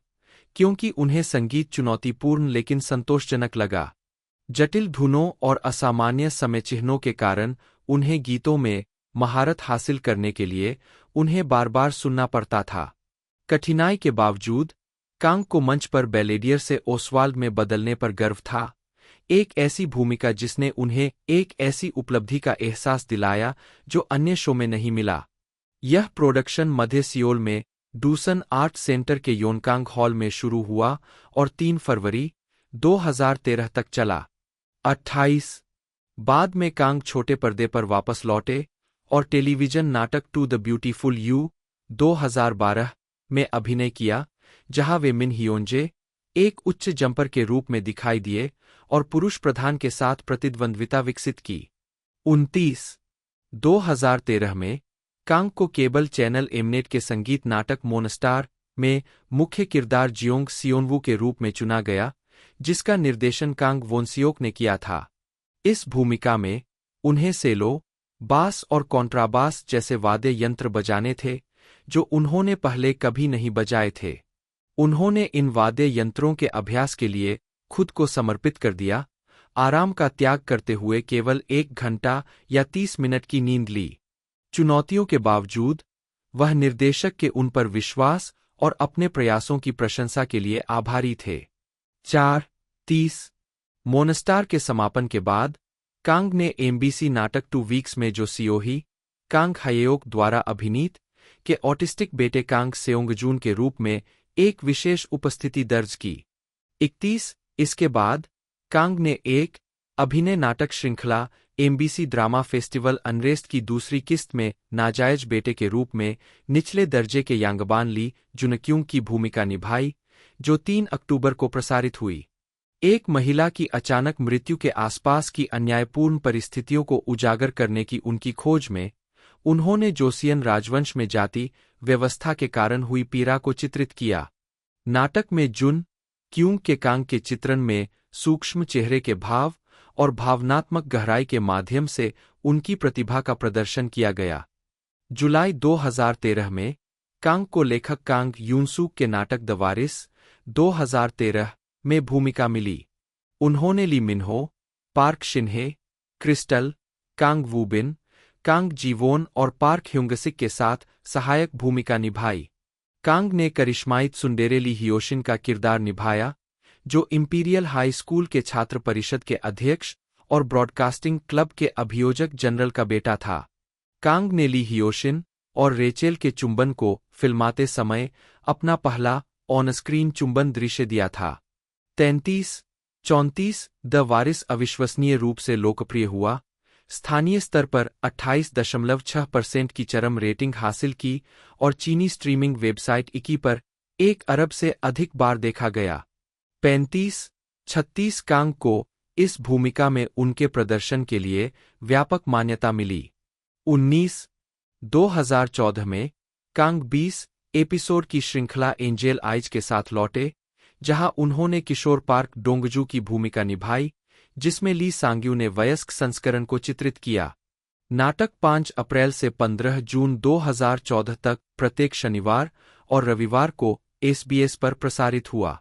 क्योंकि उन्हें संगीत चुनौतीपूर्ण लेकिन संतोषजनक लगा। जटिल धुनों और असामान्य समय चिह्नों के कारण उन्हें गीतों में महारत हासिल करने के लिए उन्हें बार-बार सुनना पड़ता था। कठिनाई के बावजूद कांग को मंच पर बैलेडियर से ओसवाल्ड में बदलने पर गर्व था, एक ऐसी भूमिका जिसने उन्हें एक ऐसी उपलब्धि का एहसास दिलाया जो अन्य शो में नहीं मिला। यह प्रोडक्शन मध्य सियोल में डूसन आर्ट सेंटर के योनकांग हॉल में शुरू हुआ और 3 फरवरी 2013 तक चला। 28 बाद में कांग छोटे पर्दे पर वापस लौटे और टेलीविजन नाटक टू द ब्यूटीफुल यू 2012 में अभिनय किया, जहां वे मिन हियोंजे एक उच्च जंपर के रूप में दिखाई दिए और पुरुष प्रधान के साथ प्रतिद्वंद्विता विकसित की। 29 2013 में कांग को केबल चैनल एमनेट के संगीत नाटक मोनस्टार में मुख्य किरदार जियोंग सियोनवू के रूप में चुना गया, जिसका निर्देशन कांग वोनसियोक ने किया था। इस भूमिका में उन्हें सेलो, बास और कॉन्ट्राबास जैसे वाद्य यंत्र बजाने थे, जो उन्होंने पहले कभी नहीं बजाए थे। उन्होंने इन वाद्य यंत्रों के अभ्यास के लिए खुद को समर्पित कर दिया, आराम का त्याग करते हुए केवल 1 घंटा या 30 मिनट की नींद ली। चुनौतियों के बावजूद वह निर्देशक के उन पर विश्वास और अपने प्रयासों की प्रशंसा के लिए आभारी थे। 4-30 मोनस्टार के समापन के बाद कांग ने एमबीसी नाटक 2 वीक्स में जो सियोही कांग हायेओक द्वारा अभिनीत के ऑटिस्टिक बेटे कांग सेओंगजून के रूप में एक विशेष उपस्थिति दर्ज की। 31 इसके बाद कांग ने एक अभिनय नाटक श्रृंखला एमबीसी ड्रामा फेस्टिवल अनरेस्ट की दूसरी किस्त में नाजायज बेटे के रूप में निचले दर्जे के यांगबान ली जुनक्यूंग की भूमिका निभाई, जो 3 अक्टूबर को प्रसारित हुई। एक महिला की अचानक मृत्यु के आसपास की अन्यायपूर्ण परिस्थितियों को उजागर करने की उनकी खोज में उन्होंने जोसियन राजवंश में जाति व्यवस्था के कारण हुई पीड़ा को चित्रित किया। नाटक में जुन क्योंकि कांग के चित्रण में सूक्ष्म चेहरे के भाव और भावनात्मक गहराई के माध्यम से उनकी प्रतिभा का प्रदर्शन किया गया। जुलाई 2013 में कांग को लेखक कांग यूनसूक के नाटक द वारिस 2013 में भूमिका मिली। उन्होंने ली मिन्हो, पार्क शिन्हे, क्रिस्टल, कांग वूबिन, कांग जीवोन और पार्क ह्युंगसिक के साथ सहायक भूमिका निभाई। कांग ने करिश्माई त्सुंडेरे ली हियोशिन का किरदार निभाया, जो इंपीरियल हाई स्कूल के छात्र परिषद के अध्यक्ष और ब्रॉडकास्टिंग क्लब के अभियोजक जनरल का बेटा था। कांग ने ली हियोशिन और रेचेल के चुंबन को फिल्माते समय अपना पहला ऑन-स्क्रीन चुंबन दृश्य दिया था। 33-34 द वारिस अविश्वसनीय रूप से लोकप्रिय हुआ, स्थानीय स्तर पर 28.6% की चरम रेटिंग हासिल की और चीनी स्ट्रीमिंग वेबसाइट इकी पर 1 अरब से अधिक बार देखा गया। 35-36 कांग को इस भूमिका में उनके प्रदर्शन के लिए व्यापक मान्यता मिली। 2014 में कांग 20 एपिसोड की श्रृंखला एंजेल आइज के साथ लौटे, जहां उन्होंने किशोर पार्क डोंगजू की भूमिका निभाई, जिसमें ली सांग्यू ने वयस्क संस्करण को चित्रित किया। नाटक 5 अप्रैल से 15 जून 2014 तक प्रत्येक शनिवार और रविवार को SBS पर प्रसारित हुआ।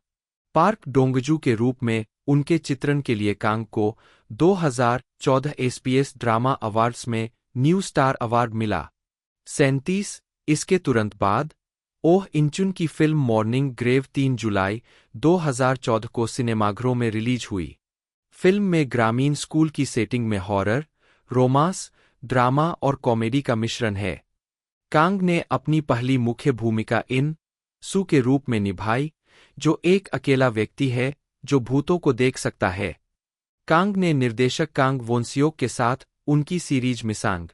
पार्क डोंगजू के रूप में उनके चित्रण के लिए कांग को 2014 SBS ड्रामा अवार्ड्स में न्यू स्टार अवार्ड मिला। 37 इसके तुरंत बाद ओह इंचुन की फिल्म मॉर्निंग ग्रेव 3 जुलाई 2014 को सिनेमाघरों में रिलीज हुई। फिल्म में ग्रामीण स्कूल की सेटिंग में हॉरर, रोमांस, ड्रामा और कॉमेडी का मिश्रण है। कांग ने अपनी पहली मुख्य भूमिका इन सू के रूप में निभाई, जो एक अकेला व्यक्ति है जो भूतों को देख सकता है। कांग ने निर्देशक कांग वोनसियोक के साथ उनकी सीरीज मिसांग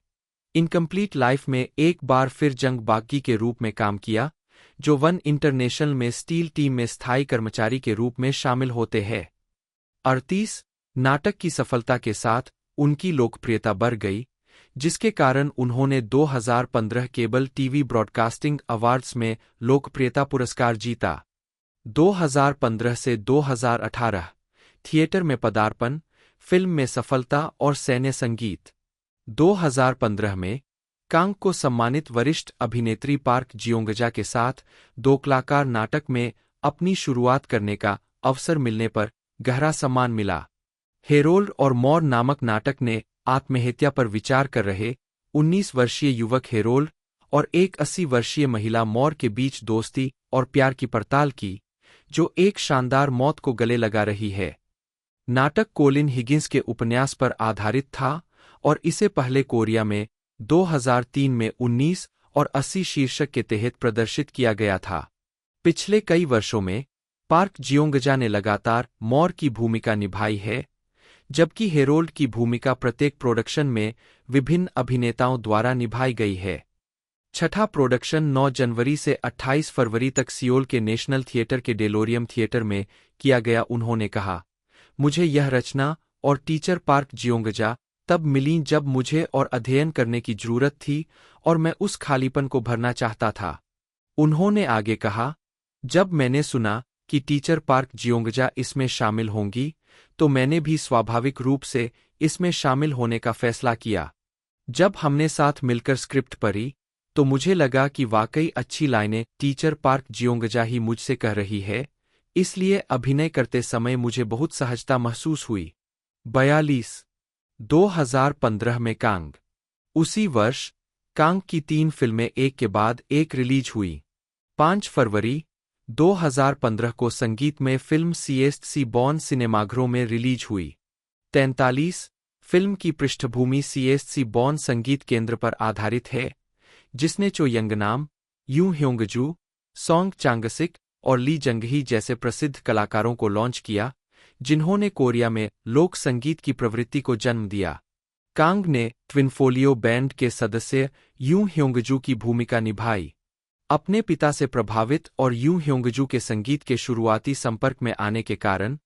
इनकम्प्लीट लाइफ में एक बार फिर जंग बागी के रूप में काम किया, जो वन इंटरनेशनल में स्टील टीम में स्थायी कर्मचारी के रूप में शामिल होते हैं। 38 नाटक की सफलता के साथ उनकी लोकप्रियता बढ़ गई, जिसके कारण उन्होंने 2015 केबल टीवी ब्रॉडकास्टिंग अवार्ड्स में लोकप्रियता पुरस्कार जीता। 2015 से 2018 थिएटर में पदार्पण, फिल्म में सफलता और सैन्य संगीत। 2015 में कांग को सम्मानित वरिष्ठ अभिनेत्री पार्क जियोंगजा के साथ दो कलाकार नाटक में अपनी शुरुआत करने का अवसर मिलने पर गहरा सम्मान मिला। हेरोल्ड और मॉर नामक नाटक ने आत्महत्या पर विचार कर रहे 19 वर्षीय युवक हेरोल्ड और एक 80 वर्षीय महिला मॉर के बीच दोस्ती और प्यार की पड़ताल की, जो एक शानदार मौत को गले लगा रही है। नाटक कोलिन हिगिंस के उपन्यास पर आधारित था और इसे पहले कोरिया में 2003 में 19 और 80 शीर्षक के तहत प्रदर्शित किया गया था। पिछले कई वर्षों में पार्क जियोंगजा ने लगातार मॉर की भूमिका निभाई है, जबकि हेरोल्ड की भूमिका प्रत्येक प्रोडक्शन में विभिन्न अभिनेताओं द्वारा निभाई गई है। छठा प्रोडक्शन 9 जनवरी से 28 फरवरी तक सियोल के नेशनल थिएटर के डेलोरियम थिएटर में किया गया। उन्होंने कहा, मुझे यह रचना और टीचर पार्क जियोंगजा तब मिली जब मुझे और अध्ययन करने की जरूरत थी और मैं उस खालीपन को भरना चाहता था। उन्होंने आगे कहा, जब मैंने सुना कि टीचर पार्क जियोंगजा इसमें शामिल होंगी, तो मैंने भी स्वाभाविक रूप से इसमें शामिल होने का फैसला किया। जब हमने साथ मिलकर स्क्रिप्ट पढ़ी, तो मुझे लगा कि वाकई अच्छी लाइनें टीचर पार्क जियोंगजा ही मुझसे कह रही है, इसलिए अभिनय करते समय मुझे बहुत सहजता महसूस हुई। 42 2015 में कांग। उसी वर्ष कांग की 3 फिल्में एक के बाद एक रिलीज हुई। 5 फरवरी 2015 को संगीतमय फिल्म सीएससी बॉर्न सिनेमाघरों में रिलीज हुई। 43 फिल्म की पृष्ठभूमि सीएससी बॉर्न संगीत केंद्र पर आधारित है, जिसने चो यंगनाम, यूं ह्योंगजू, सॉन्ग चांगसिक और ली जंगही जैसे प्रसिद्ध कलाकारों को लॉन्च किया, जिन्होंने कोरिया में लोक संगीत की प्रवृत्ति को जन्म दिया। कांग ने ट्विनफोलियो बैंड के सदस्य यूं ह्योंगजू की भूमिका निभाई। अपने पिता से प्रभावित और यूं ह्योंगजू के संगीत के शुरुआती संपर्क में आने के कारण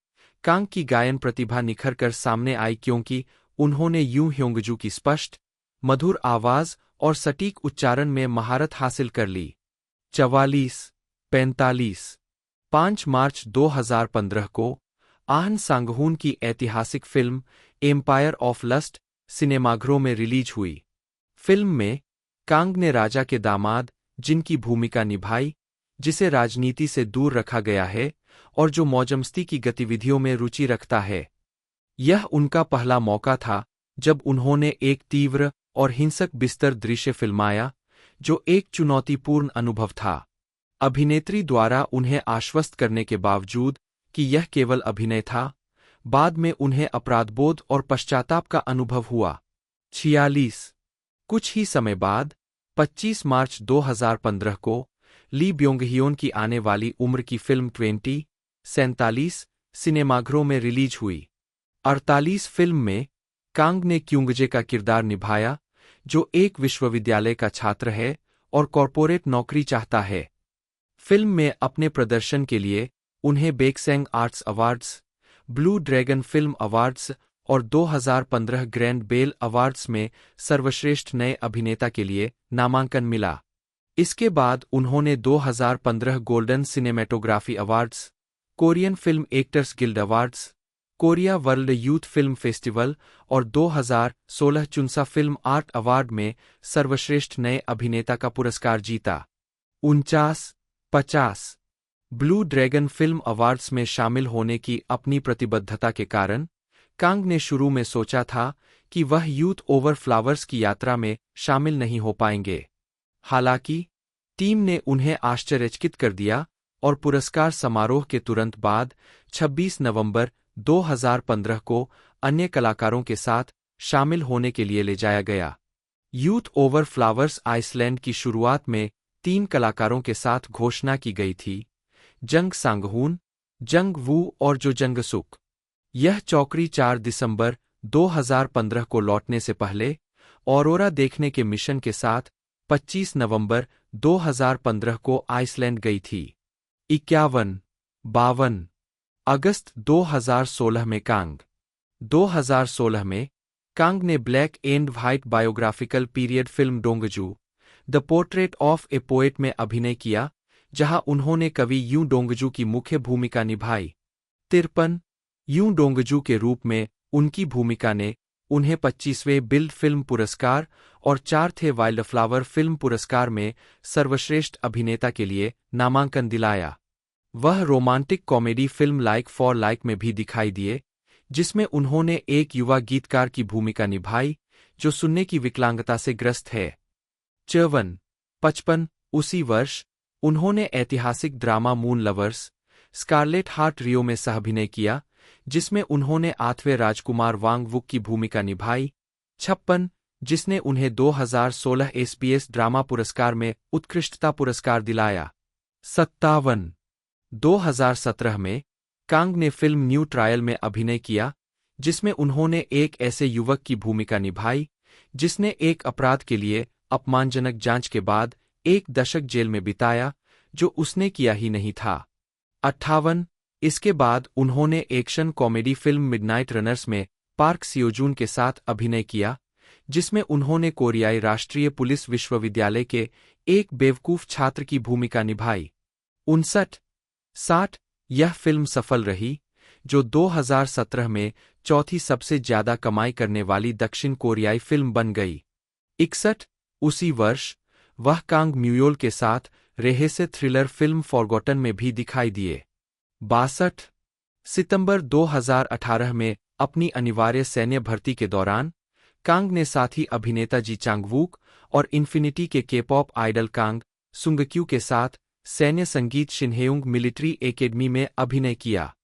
कांग की गायन प्रतिभा निखर कर सामने आई, क्योंकि उन्होंने यूं ह्योंगजू की स्पष्ट, मधुर आवाज और सटीक उच्चारण में महारत हासिल कर ली। 44 45 5 मार्च 2015 को आहन सांगहून की ऐतिहासिक फिल्म एम्पायर ऑफ लस्ट सिनेमाघरों में रिलीज हुई। फिल्म में कांग ने राजा के दामाद जिनकी भूमिका निभाई, जिसे राजनीति से दूर रखा गया है और जो मौजमस्ती की गतिविधियों में रुचि रखता है। यह उनका पहला मौका था जब उन्होंने एक तीव्र और हिंसक बिस्तर दृश्य फिल्माया, जो एक चुनौतीपूर्ण अनुभव था। अभिनेत्री द्वारा उन्हें आश्वस्त करने के बावजूद कि यह केवल अभिनय था, बाद में उन्हें अपराधबोध और पश्चाताप का अनुभव हुआ। 46 कुछ ही समय बाद 25 मार्च 2015 को ली ब्योंग-ह्योन की आने वाली उम्र की फिल्म 47 सिनेमाघरों में रिलीज हुई। 48 फिल्म में कांग ने क्युंगजे का किरदार निभाया, जो एक विश्वविद्यालय का छात्र है और कॉर्पोरेट नौकरी चाहता है। फिल्म में अपने प्रदर्शन के लिए उन्हें Baeksang arts awards, blue dragon film awards और 2015 ग्रैंड बेल अवार्ड्स में सर्वश्रेष्ठ नए अभिनेता के लिए नामांकन मिला। इसके बाद उन्होंने 2015 golden cinematography awards, Korean film actors guild awards, Korea world youth film festival और 2016 चुनसा फिल्म आर्ट अवार्ड में सर्वश्रेष्ठ नए अभिनेता का पुरस्कार जीता। 49 ब्लू ड्रैगन फिल्म अवार्ड्स में शामिल होने की अपनी प्रतिबद्धता के कारण कांग ने शुरू में सोचा था कि वह यूथ ओवर फ्लावर्स की यात्रा में शामिल नहीं हो पाएंगे। हालांकि टीम ने उन्हें आश्चर्यचकित कर दिया और पुरस्कार समारोह के तुरंत बाद 26 नवंबर 2015 को अन्य कलाकारों के साथ शामिल होने के लिए ले जाया गया। यूथ ओवर फ्लावर्स आइसलैंड की शुरुआत में 3 कलाकारों के साथ घोषणा की गई थी, जंग सांगहून, जंग वू और जो जंग सुक। यह चौकरी 4 दिसंबर 2015 को लौटने से पहले ऑरोरा देखने के मिशन के साथ 25 नवंबर 2015 को आइसलैंड गई थी। 51 अगस्त 2016 में कांग 2016 में कांग ने black and white biographical period film Dongju the portrait of a poet में अभिनय किया, जहां उन्होंने कवि यूं डोंगजू की मुख्य भूमिका निभाई। 53 यूं डोंगजू के रूप में उनकी भूमिका ने उन्हें 25वें बिल्ड फिल्म पुरस्कार और 4थे वाइल्डफ्लावर फिल्म पुरस्कार में सर्वश्रेष्ठ अभिनेता के लिए नामांकन दिलाया। वह romantic comedy film like for like में भी दिखाई दिए, जिसमें उन्होंने एक युवा गीतकार की भूमिका निभाई जो सुनने की विकलांगता से ग्रस्त है। 55 उसी वर्ष उन्होंने ऐतिहासिक drama moon lovers, scarlet heart Ryeo में सहअभिनय किया, जिसमें उन्होंने 8वें राजकुमार वांग वुक की भूमिका निभाई। 56 जिसने उन्हें 2016 SBS ड्रामा पुरस्कार में उत्कृष्टता पुरस्कार दिलाया। 57 2017 में कांग ने फिल्म न्यू ट्रायल में अभिनय किया, जिसमें उन्होंने एक ऐसे युवक की भूमिका निभाई जिसने एक अपराध के लिए अपमानजनक जांच के बाद 1 दशक जेल में बिताया, जो उसने किया ही नहीं था। 58 इसके बाद उन्होंने action comedy film midnight runners में पार्क सियोजून के साथ अभिनय किया, जिसमें उन्होंने कोरियाई राष्ट्रीय पुलिस विश्वविद्यालय के एक बेवकूफ छात्र की भूमिका निभाई। 59 यह फिल्म सफल रही, जो 2017 में चौथी सबसे ज्यादा कमाई करने वाली दक्षिण कोरियाई फिल्म बन गई। 61 उसी वर्ष वह कांग म्यूयोल के साथ रहस्य थ्रिलर फिल्म फॉरगॉटन में भी दिखाई दिए। 62 सितंबर 2018 में अपनी अनिवार्य सैन्य भर्ती के दौरान कांग ने साथी अभिनेता जी चांगवूक और इन्फिनिटी के के-पॉप आइडल कांग सुंगक्यू के साथ सैन्य संगीत शिन्हेयुंग मिलिट्री एकेडमी में अभिनय किया।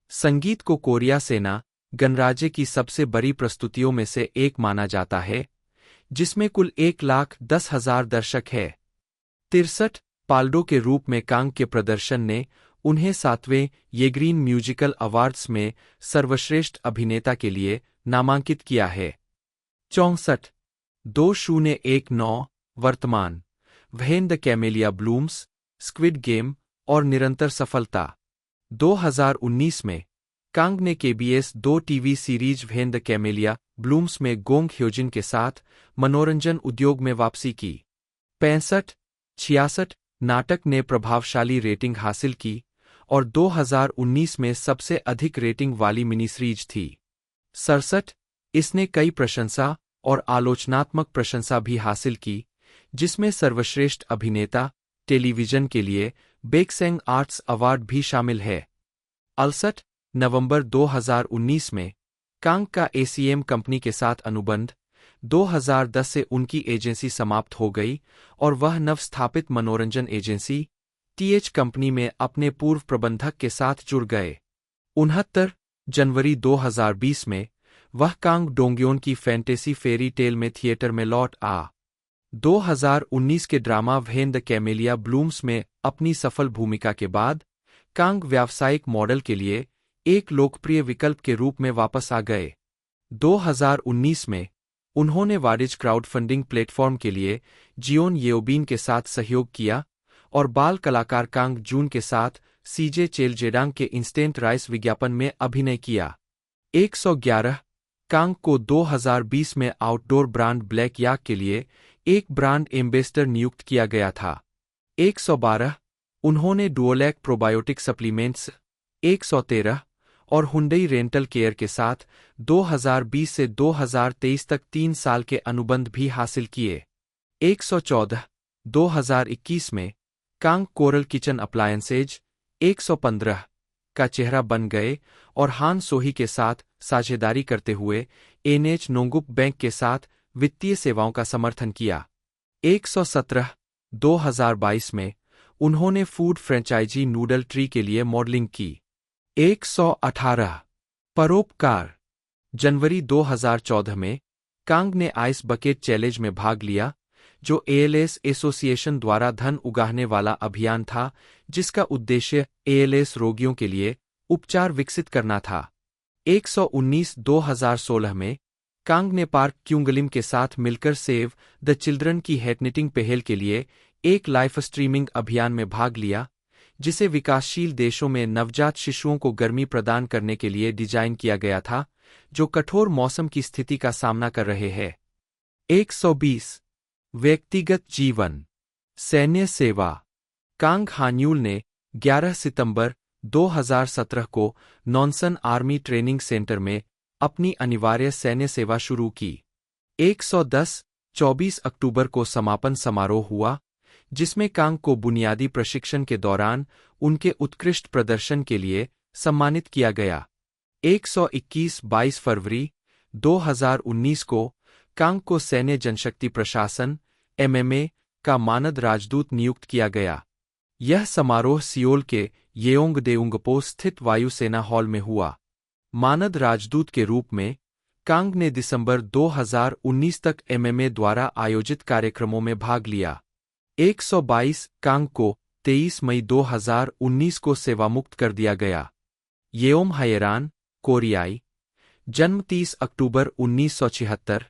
संगीत को कोरिया सेना गणराज्य की सबसे बड़ी प्रस्तुतियों में से एक माना जाता है, जिसमें कुल 1,10,000 दर्शक है। 63 पाल्डो के रूप में कांग के प्रदर्शन ने उन्हें 7वें येग्रीन म्यूजिकल अवार्ड्स में सर्वश्रेष्ठ अभिनेता के लिए नामांकित किया है। 64 2019 वर्तमान when the camellia blooms, squid game और निरंतर सफलता। 2019 में कांग ने KBS 2 TV series when the camellia blooms में गोंग ह्योजिन के साथ मनोरंजन उद्योग में वापसी की। 65 66 नाटक ने प्रभावशाली रेटिंग हासिल की और 2019 में सबसे अधिक रेटिंग वाली मिनी सीरीज थी। 67 इसने कई प्रशंसा और आलोचनात्मक प्रशंसा भी हासिल की, जिसमें सर्वश्रेष्ठ अभिनेता टेलीविजन के लिए बेक्सेंग आर्ट्स अवार्ड भी शामिल है। 68 नवंबर 2019 में कांग का एसीएम कंपनी के साथ अनुबंध 2010 से उनकी एजेंसी समाप्त हो गई और वह नवस्थापित मनोरंजन एजेंसी टीएच कंपनी में अपने पूर्व प्रबंधक के साथ जुड़ गए। 69 जनवरी 2020 में वह कांग डोंगयोन की फैंटेसी फेरी टेल में थिएटर में लौट आ 2019 के drama when the camellia blooms में अपनी सफल भूमिका के बाद कांग व्यावसायिक मॉडल के लिए एक लोकप्रिय विकल्प के रूप में वापस आ गए। 2019 में उन्होंने वारिज क्राउडफंडिंग प्लेटफॉर्म के लिए जियोन येओबिन के साथ सहयोग किया और बाल कलाकार कांग जून के साथ सीजे चेलजेडांग के इंस्टेंट राइस विज्ञापन में अभिनय किया। 111 कांग को 2020 में आउटडोर ब्रांड ब्लैक याक के लिए एक ब्रांड एम्बेसडर नियुक्त किया गया था। 112 उन्होंने डुओलैक प्रोबायोटिक सप्लीमेंट्स 113 और हुंडई रेंटल केयर के साथ 2020 से 2023 तक 3 साल के अनुबंध भी हासिल किए। 114 2021 में कांग कोरल किचन अप्लायंसेज 115 का चेहरा बन गए और हान सोही के साथ साझेदारी करते हुए एनएच नोंगुप बैंक के साथ वित्तीय सेवाओं का समर्थन किया। 117 2022 में उन्होंने फूड फ्रेंचाइजी नूडल ट्री के लिए मॉडलिंग की। 118 परोपकार जनवरी 2014 में कांग ने आइस बकेट चैलेंज में भाग लिया, जो एएलएस एसोसिएशन द्वारा धन उगाहने वाला अभियान था जिसका उद्देश्य एएलएस रोगियों के लिए उपचार विकसित करना था। 119 2016 में कांग ने पार्क क्यूंगलिम के साथ मिलकर सेव द चिल्ड्रन की हेटनिटिंग पहल के लिए एक लाइव स्ट्रीमिंग अभियान में भाग लिया, जिसे विकासशील देशों में नवजात शिशुओं को गर्मी प्रदान करने के लिए डिजाइन किया गया था, जो कठोर मौसम की स्थिति का सामना कर रहे हैं। 120 व्यक्तिगत जीवन सैन्य सेवा कांग हान्यूल ने 11 सितंबर 2017 को नॉनसन आर्मी ट्रेनिंग सेंटर में अपनी अनिवार्य सैन्य सेवा शुरू की। 110 24 अक्टूबर को समापन समारोह हुआ, जिसमें कांग को बुनियादी प्रशिक्षण के दौरान उनके उत्कृष्ट प्रदर्शन के लिए सम्मानित किया गया। 121 22 फरवरी 2019 को कांग को सैन्य जनशक्ति प्रशासन एमएमए का मानद राजदूत नियुक्त किया गया। यह समारोह सियोल के येओंगडेउंगपो स्थित वायुसेना हॉल में हुआ। मानद राजदूत के रूप में कांग ने दिसंबर 2019 तक एमएमए द्वारा आयोजित कार्यक्रमों में भाग लिया। 122 कांग को 23 मई 2019 को सेवामुक्त कर दिया गया। येओम हायरान कोरियाई जन्म 30 अक्टूबर 1976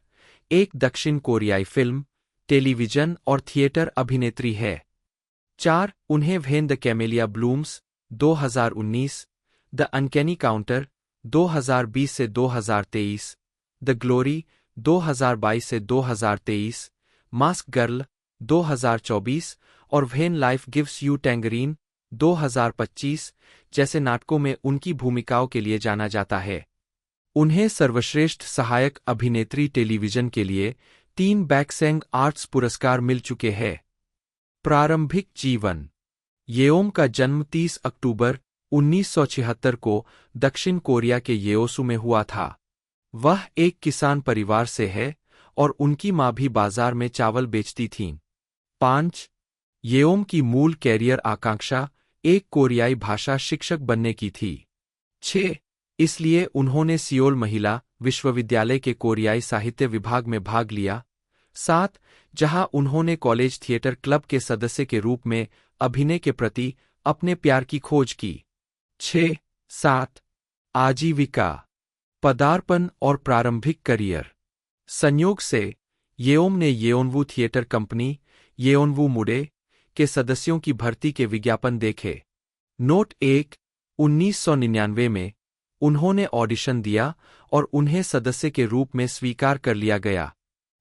एक दक्षिण कोरियाई फिल्म, टेलीविजन और थिएटर अभिनेत्री है। 4 उन्हें when the camellia blooms 2019, the uncanny counter 2020 से 2023, द ग्लोरी 2022 से 2023, मास्क गर्ल 2024 और व्हेन लाइफ गिव्स यू टैंगरीन 2025 जैसे नाटकों में उनकी भूमिकाओं के लिए जाना जाता है। उन्हें सर्वश्रेष्ठ सहायक अभिनेत्री टेलीविजन के लिए 3 बैक्सेंग आर्ट्स पुरस्कार मिल चुके हैं। प्रारंभिक जीवन येओम का जन्म 30 अक्टूबर 1976 को दक्षिण कोरिया के येओसू में हुआ था। वह एक किसान परिवार से है और उनकी मां भी बाजार में चावल बेचती थीं। 5 येओम की मूल कैरियर आकांक्षा एक कोरियाई भाषा शिक्षक बनने की थी। 6 इसलिए उन्होंने सियोल महिला विश्वविद्यालय के कोरियाई साहित्य विभाग में भाग लिया। 7 जहां उन्होंने कॉलेज थिएटर क्लब के सदस्य के रूप में अभिनय के प्रति अपने प्यार की खोज की। 6-7 आजीविका पदार्पण और प्रारंभिक करियर संयोग से येओम ने येओनवू थिएटर कंपनी येओनवू मुडे के सदस्यों की भर्ती के विज्ञापन देखे। नोट 1 1999 में उन्होंने ऑडिशन दिया और उन्हें सदस्य के रूप में स्वीकार कर लिया गया।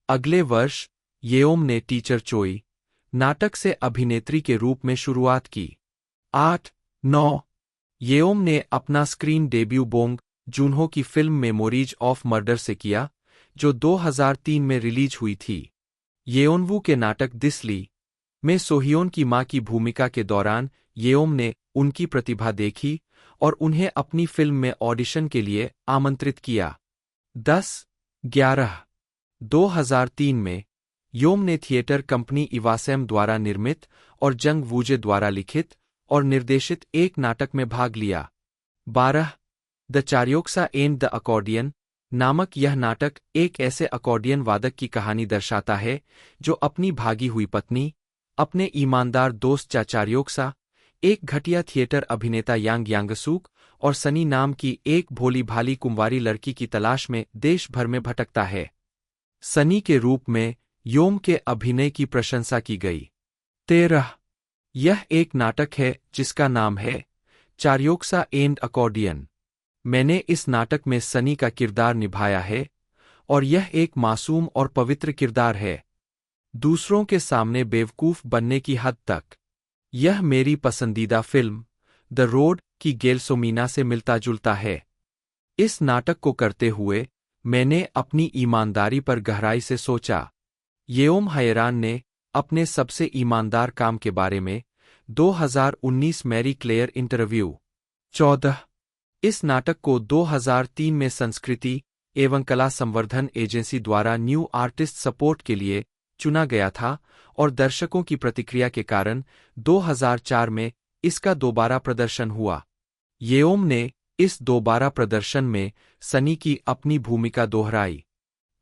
अगले वर्ष येओम ने टीचर चोई नाटक से अभिनेत्री के रूप में शुरुआत की। 8-9 येओम ने अपना स्क्रीन डेब्यू बोंग जूनहो की फिल्म मेमोरीज ऑफ मर्डर से किया, जो 2003 में रिलीज हुई थी। येओनवू के नाटक दिस ली में सोहियोन की मां की भूमिका के दौरान येओम ने उनकी प्रतिभा देखी और उन्हें अपनी फिल्म में ऑडिशन के लिए आमंत्रित किया। 10/11/2003 में योम ने थिएटर कंपनी इवासेम द्वारा निर्मित और जंग वूजे द्वारा लिखित और निर्देशित एक नाटक में भाग लिया। 12 द चार्योक्सा एंड द अकॉर्डियन नामक यह नाटक एक ऐसे अकॉर्डियन वादक की कहानी दर्शाता है जो अपनी भागी हुई पत्नी, अपने ईमानदार दोस्त चार्योक्सा, एक घटिया थिएटर अभिनेता यांग यांगसूक और सनी नाम की एक भोली भाली कुंवारी लड़की की तलाश में देश भर में भटकता है। सनी के रूप में योम के अभिनय की प्रशंसा की गई। 13 यह एक नाटक है जिसका नाम है चार्योक्सा एंड अकॉर्डियन। मैंने इस नाटक में सनी का किरदार निभाया है और यह एक मासूम और पवित्र किरदार है, दूसरों के सामने बेवकूफ बनने की हद तक। यह मेरी पसंदीदा फिल्म द रोड की गेल्सोमीना से मिलता जुलता है। इस नाटक को करते हुए मैंने अपनी ईमानदारी पर गहराई से सोचा। येओम हैरान ने अपने सबसे ईमानदार काम के बारे में 2019 मैरी क्लेयर इंटरव्यू। 14 इस नाटक को 2003 में संस्कृति एवं कला संवर्धन एजेंसी द्वारा न्यू आर्टिस्ट सपोर्ट के लिए चुना गया था और दर्शकों की प्रतिक्रिया के कारण 2004 में इसका दोबारा प्रदर्शन हुआ। येओम ने इस दोबारा प्रदर्शन में सनी की अपनी भूमिका दोहराई।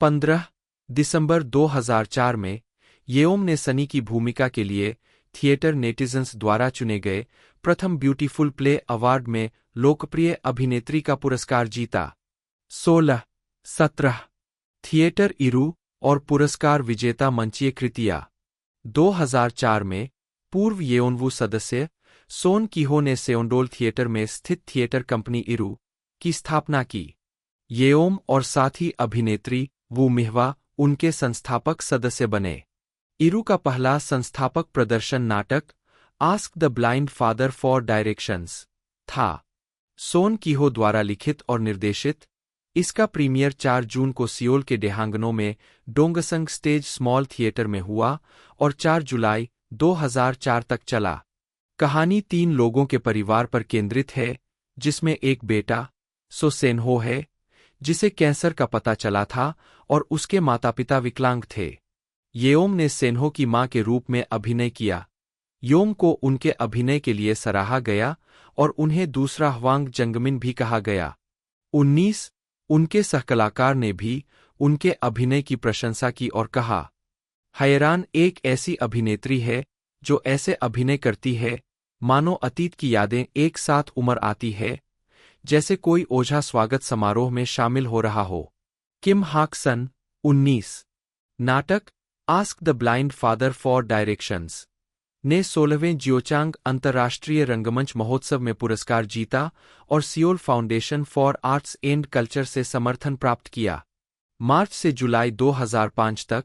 15 दिसंबर 2004 में येओम ने सनी की भूमिका के लिए थिएटर नेटिजन्स द्वारा चुने गए प्रथम ब्यूटीफुल प्ले अवार्ड में लोकप्रिय अभिनेत्री का पुरस्कार जीता। 16-17 थिएटर इरू और पुरस्कार विजेता मंचीय कृतियां। 2004 में पूर्व येओनवू सदस्य सोन कीहो ने सेओंडोल थिएटर में स्थित थिएटर कंपनी इरू की स्थापना की। येओम और साथी अभिनेत्री वू मिहवा उनके संस्थापक सदस्य बने। इरू का पहला संस्थापक प्रदर्शन नाटक ask the blind father for directions था, सोन कीहो द्वारा लिखित और निर्देशित। इसका प्रीमियर 4 जून को सियोल के डेहांगनो में डोंगसंग स्टेज स्मॉल थिएटर में हुआ और 4 जुलाई 2004 तक चला। कहानी 3 लोगों के परिवार पर केंद्रित है, जिसमें एक बेटा सो सेनहो है, जिसे कैंसर का पता चला था और उसके माता-पिता विकलांग थे। येओम ने सेनहो की मां के रूप में अभिनय किया। योम को उनके अभिनय के लिए सराहा गया और उन्हें दूसरा ह्वांग जंगमिन भी कहा गया। 19 उनके सहकलाकार ने भी उनके अभिनय की प्रशंसा की और कहा, हैरान एक ऐसी अभिनेत्री है जो ऐसे अभिनय करती है मानो अतीत की यादें एक साथ उमड़ आती है, जैसे कोई ओझा स्वागत समारोह में शामिल हो रहा हो। किम हाक-सन। 19 नाटक ask the blind father for directions ने 16वें जियोचांग अंतर्राष्ट्रीय रंगमंच महोत्सव में पुरस्कार जीता और Seoul foundation for arts and culture से समर्थन प्राप्त किया। मार्च से जुलाई 2005 तक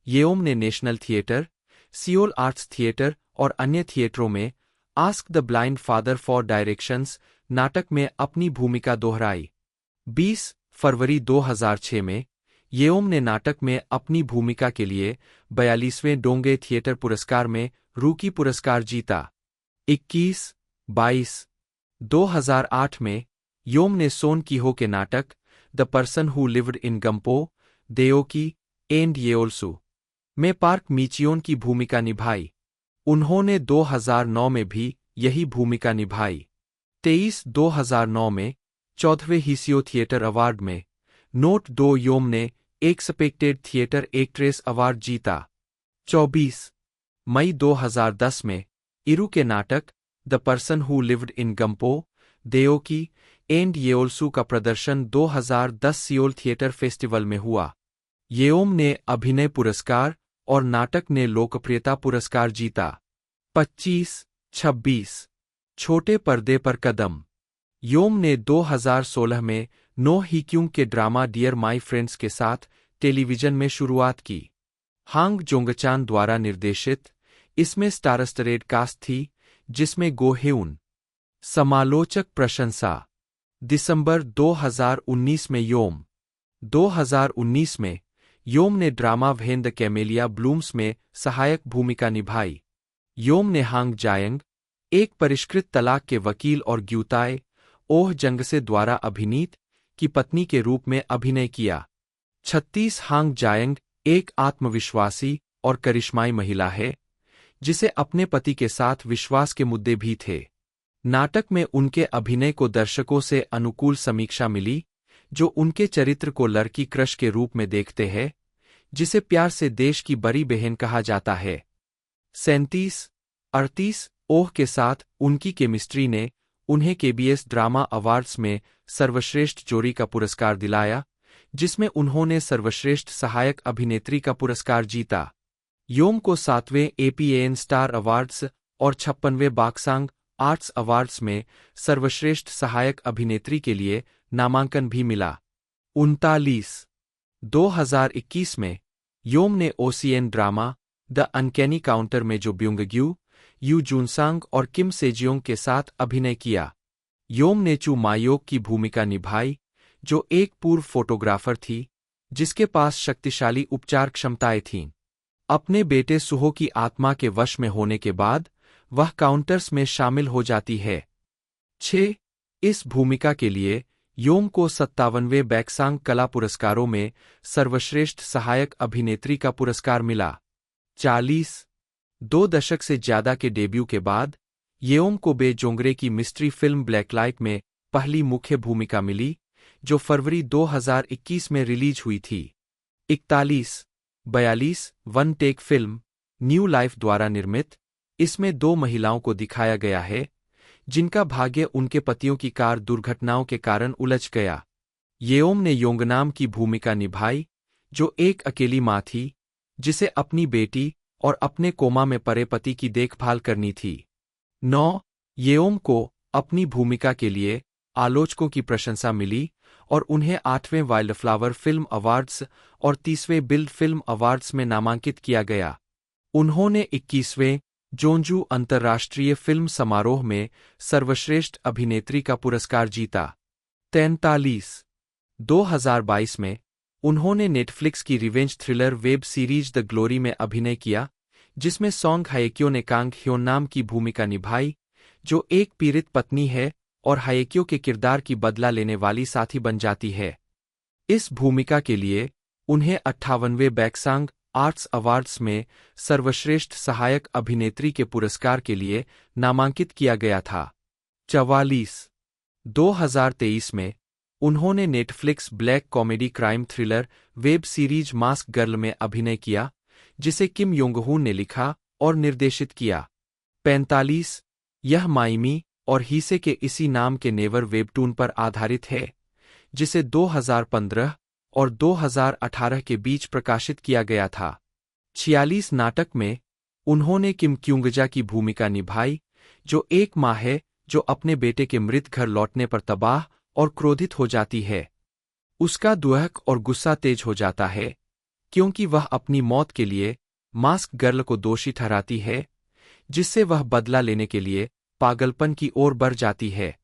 येओम ने national theatre, Seoul arts theatre और अन्य थिएटरों में ask the blind father for directions नाटक में अपनी भूमिका दोहराई। 20 फरवरी 2006 में येओम ने नाटक में अपनी भूमिका के लिए 42वें डोंगे थिएटर पुरस्कार में रूकी पुरस्कार जीता। 21-22 2008 में योम ने सोन कीहो के नाटक the person who lived in Gampo, Deoki and Yeolsu में पार्क मीचियोन की भूमिका निभाई। उन्होंने 2009 में भी यही भूमिका निभाई। 23-2009 में 14वें हिसियो थिएटर अवार्ड में नोट दो योम ने एक्सपेक्टेड थिएटर एक्ट्रेस अवार्ड जीता। 24 मई 2010 में इरू के नाटक the person who lived in Gampo, Deoki and Yeolsu का प्रदर्शन 2010 सियोल थिएटर फेस्टिवल में हुआ। येओम ने अभिनय पुरस्कार और नाटक ने लोकप्रियता पुरस्कार जीता। 25-26 छोटे पर्दे पर कदम। योम ने 2016 में नो हिक्यूंग के ड्रामा डियर माई फ्रेंड्स के साथ टेलीविजन में शुरुआत की। हांग जोंगचान द्वारा निर्देशित, इसमें स्टारस्टरेड कास्ट थी, जिसमें गो हेउन, समालोचक प्रशंसा। दिसंबर 2019 में योम। 2019 में योम ने drama when the camellia blooms में सहायक भूमिका निभाई। योम ने हांग जायंग, एक परिष्कृत तलाक के वकील, और ग्यूताए ओह जंगसे द्वारा अभिनीत की पत्नी के रूप में अभिनय किया। 36 हांग जायंग एक आत्मविश्वासी और करिश्माई महिला है जिसे अपने पति के साथ विश्वास के मुद्दे भी थे। नाटक में उनके अभिनय को दर्शकों से अनुकूल समीक्षा मिली, जो उनके चरित्र को लड़की क्रश के रूप में देखते हैं, जिसे प्यार से देश की बड़ी बहन कहा जाता है। 37-38 ओह के साथ उनकी केमिस्ट्री ने उन्हें केबीएस ड्रामा अवार्ड्स में सर्वश्रेष्ठ जोड़ी का पुरस्कार दिलाया, जिसमें उन्होंने सर्वश्रेष्ठ सहायक अभिनेत्री का पुरस्कार जीता। योम को 7वें एपीएन स्टार अवार्ड्स और 56वें बाक्सांग आर्ट्स अवार्ड्स में सर्वश्रेष्ठ सहायक अभिनेत्री के लिए नामांकन भी मिला। 2021 में योम ने OCN drama the uncanny counter में जो ब्यूंगग्यू, यू जूनसांग और किम सेजियोंग के साथ अभिनय किया। योम ने चू मायोक की भूमिका निभाई, जो एक पूर्व फोटोग्राफर थी जिसके पास शक्तिशाली उपचार क्षमताएं थीं। अपने बेटे सुहो की आत्मा के वश में होने के बाद वह काउंटर्स में शामिल हो जाती है। 6 इस भूमिका के लिए योम को 57वें बैक्सांग कला पुरस्कारों में सर्वश्रेष्ठ सहायक अभिनेत्री का पुरस्कार मिला। 2 दशक से ज्यादा के डेब्यू के बाद येओम को बे जोंगरे की मिस्ट्री फिल्म ब्लैकलाइट में पहली मुख्य भूमिका मिली, जो फरवरी 2021 में रिलीज हुई थी। 41-42 one take film new life द्वारा निर्मित, इसमें 2 महिलाओं को दिखाया गया है जिनका भाग्य उनके पतियों की कार दुर्घटनाओं के कारण उलझ गया। येओम ने योंगनाम की भूमिका निभाई, जो एक अकेली मां थी जिसे अपनी बेटी और अपने कोमा में पड़े पति की देखभाल करनी थी। 9 येओम को अपनी भूमिका के लिए आलोचकों की प्रशंसा मिली और उन्हें 8वें वाइल्डफ्लावर फिल्म अवार्ड्स और 30वें बिल्ड फिल्म अवार्ड्स में नामांकित किया गया। उन्होंने 21वें जोंजू अंतर्राष्ट्रीय फिल्म समारोह में सर्वश्रेष्ठ अभिनेत्री का पुरस्कार जीता। 2022 में उन्होंने नेटफ्लिक्स की revenge thriller web series the glory में अभिनय किया, जिसमें सोंग हायेक्यो ने कांग ह्योन की भूमिका निभाई, जो एक पीड़ित पत्नी है और हायेक्यो के किरदार की बदला लेने वाली साथी बन जाती है। इस भूमिका के लिए उन्हें 58वें बैक्सांग आर्ट्स अवार्ड्स में सर्वश्रेष्ठ सहायक अभिनेत्री के पुरस्कार के लिए नामांकित किया गया था। 2023 में उन्होंने Netflix black comedy crime thriller web series mask girl में अभिनय किया, जिसे किम योंग-हून ने लिखा और निर्देशित किया। 45 यह माइमी और हीसे के इसी नाम के नेवर वेबटून पर आधारित है, जिसे 2015 और 2018 के बीच प्रकाशित किया गया था। 46 नाटक में उन्होंने किम क्यूंगजा की भूमिका निभाई, जो एक माँ है जो अपने बेटे के मृत घर लौटने पर तबाह और क्रोधित हो जाती है। उसका दुहक और गुस्सा तेज हो जाता है, क्योंकि वह अपनी मौत के लिए मास्क गर्ल को दोषी ठहराती है, जिससे वह बदला लेने के लिए पागलपन की ओर बढ़ जाती है।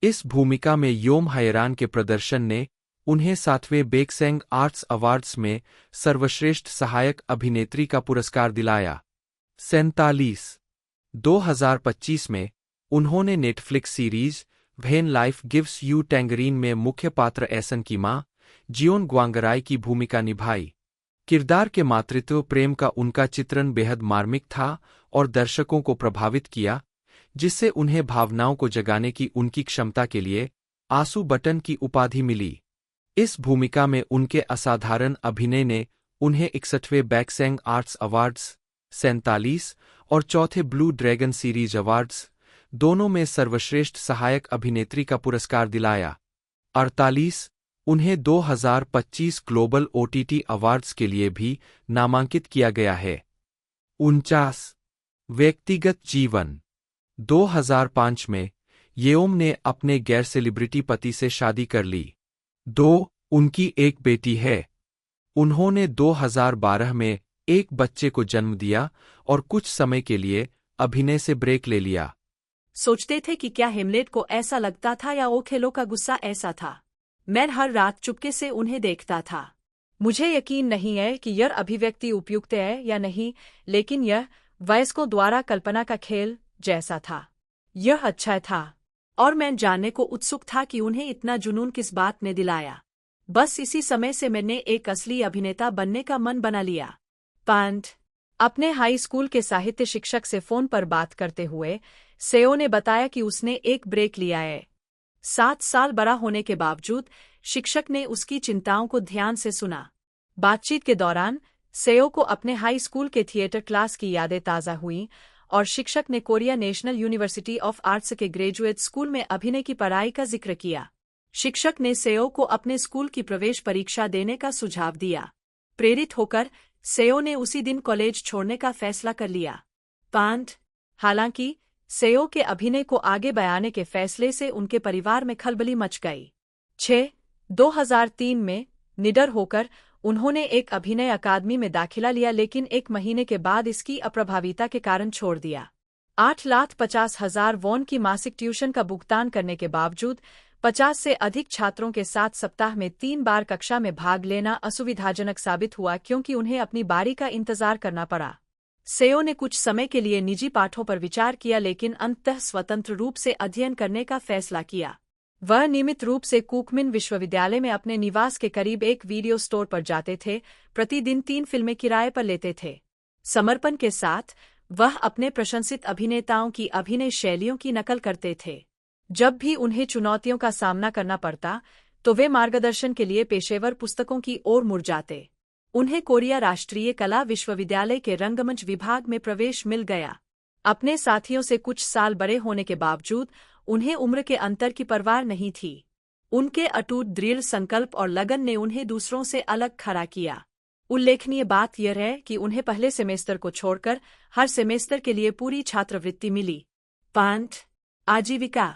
इस भूमिका में योम हायरान के प्रदर्शन ने उन्हें 7वें बेक्सैंग आर्ट्स अवार्ड्स में सर्वश्रेष्ठ सहायक अभिनेत्री का पुरस्कार दिलाया। 2025 में उन्होंने Netflix series when life gives you tangerine में मुख्य पात्र ऐसन की मां जियोन ग्वांगराई की भूमिका निभाई। किरदार के मातृत्व प्रेम का उनका चित्रण बेहद मार्मिक था और दर्शकों को प्रभावित किया, जिससे उन्हें भावनाओं को जगाने की उनकी क्षमता के लिए आंसू बटन की उपाधि मिली। इस भूमिका में उनके असाधारण अभिनय ने उन्हें 61वें बैक्सैंग आर्ट्स अवार्ड्स, 47 और चौथे ब्लू ड्रैगन सीरीज अवार्ड्स, दोनों में सर्वश्रेष्ठ सहायक अभिनेत्री का पुरस्कार दिलाया। 48 उन्हें 2025 ग्लोबल ओटीटी अवार्ड्स के लिए भी नामांकित किया गया है। 49 व्यक्तिगत जीवन। 2005 में येओम ने अपने गैर सेलिब्रिटी पति से शादी कर ली। 2 उनकी एक बेटी है। उन्होंने 2012 में एक बच्चे को जन्म दिया और कुछ समय के लिए अभिनय से ब्रेक ले लिया। सोचते थे कि क्या हेमलेट को ऐसा लगता था या ओथेलो का गुस्सा ऐसा था। मैं हर रात चुपके से उन्हें देखता था। मुझे यकीन नहीं है कि यह अभिव्यक्ति उपयुक्त है या नहीं, लेकिन यह वयस्कों द्वारा कल्पना का खेल जैसा था। यह अच्छा था, और मैं जानने को उत्सुक था कि उन्हें इतना जुनून किस बात ने दिलाया। बस इसी समय से मैंने एक असली अभिनेता बनने का मन बना लिया। पांड अपने हाई स्कूल के साहित्य शिक्षक से फोन पर बात करते हुए सेओ ने बताया कि उसने एक ब्रेक लिया है। 7 साल बड़ा होने के बावजूद शिक्षक ने उसकी चिंताओं को ध्यान से सुना। बातचीत के दौरान सेओ को अपने हाई स्कूल के थिएटर क्लास की यादें ताज़ा हुईं और शिक्षक ने Korea national university of arts के ग्रेजुएट स्कूल में अभिनय की पढ़ाई का जिक्र किया। शिक्षक ने सेओ को अपने स्कूल की प्रवेश परीक्षा देने का सुझाव दिया। प्रेरित होकर सेओ ने उसी दिन कॉलेज छोड़ने का फैसला कर लिया। पांड हालांकि सेओ के अभिनय को आगे बढ़ाने के फैसले से उनके परिवार में खलबली मच गई। 2003 में निडर होकर उन्होंने एक अभिनय अकादमी में दाखिला लिया, लेकिन 1 महीने के बाद इसकी अप्रभाविता के कारण छोड़ दिया। 8,50,000 वॉन की मासिक ट्यूशन का भुगतान करने के बावजूद 50 से अधिक छात्रों के साथ सप्ताह में 3 बार कक्षा में भाग लेना असुविधाजनक साबित हुआ, क्योंकि उन्हें अपनी बारी का इंतजार करना पड़ा। सेओ ने कुछ समय के लिए निजी पाठों पर विचार किया, लेकिन अंततः स्वतंत्र रूप से अध्ययन करने का फैसला किया। वह नियमित रूप से कूकमिन विश्वविद्यालय में अपने निवास के करीब एक वीडियो स्टोर पर जाते थे, प्रतिदिन 3 फिल्में किराए पर लेते थे। समर्पण के साथ वह अपने प्रशंसित अभिनेताओं की अभिनय शैलियों की नकल करते थे। जब भी उन्हें चुनौतियों का सामना करना पड़ता, तो वे मार्गदर्शन के लिए पेशेवर पुस्तकों की ओर मुड़ जाते। उन्हें कोरिया राष्ट्रीय कला विश्वविद्यालय के रंगमंच विभाग में प्रवेश मिल गया। अपने साथियों से कुछ साल बड़े होने के बावजूद उन्हें उम्र के अंतर की परवाह नहीं थी। उनके अटूट दृढ़ संकल्प और लगन ने उन्हें दूसरों से अलग खड़ा किया। उल्लेखनीय बात यह है कि उन्हें पहले सेमेस्टर को छोड़कर हर सेमेस्टर के लिए पूरी छात्रवृत्ति मिली। पांड आजीविका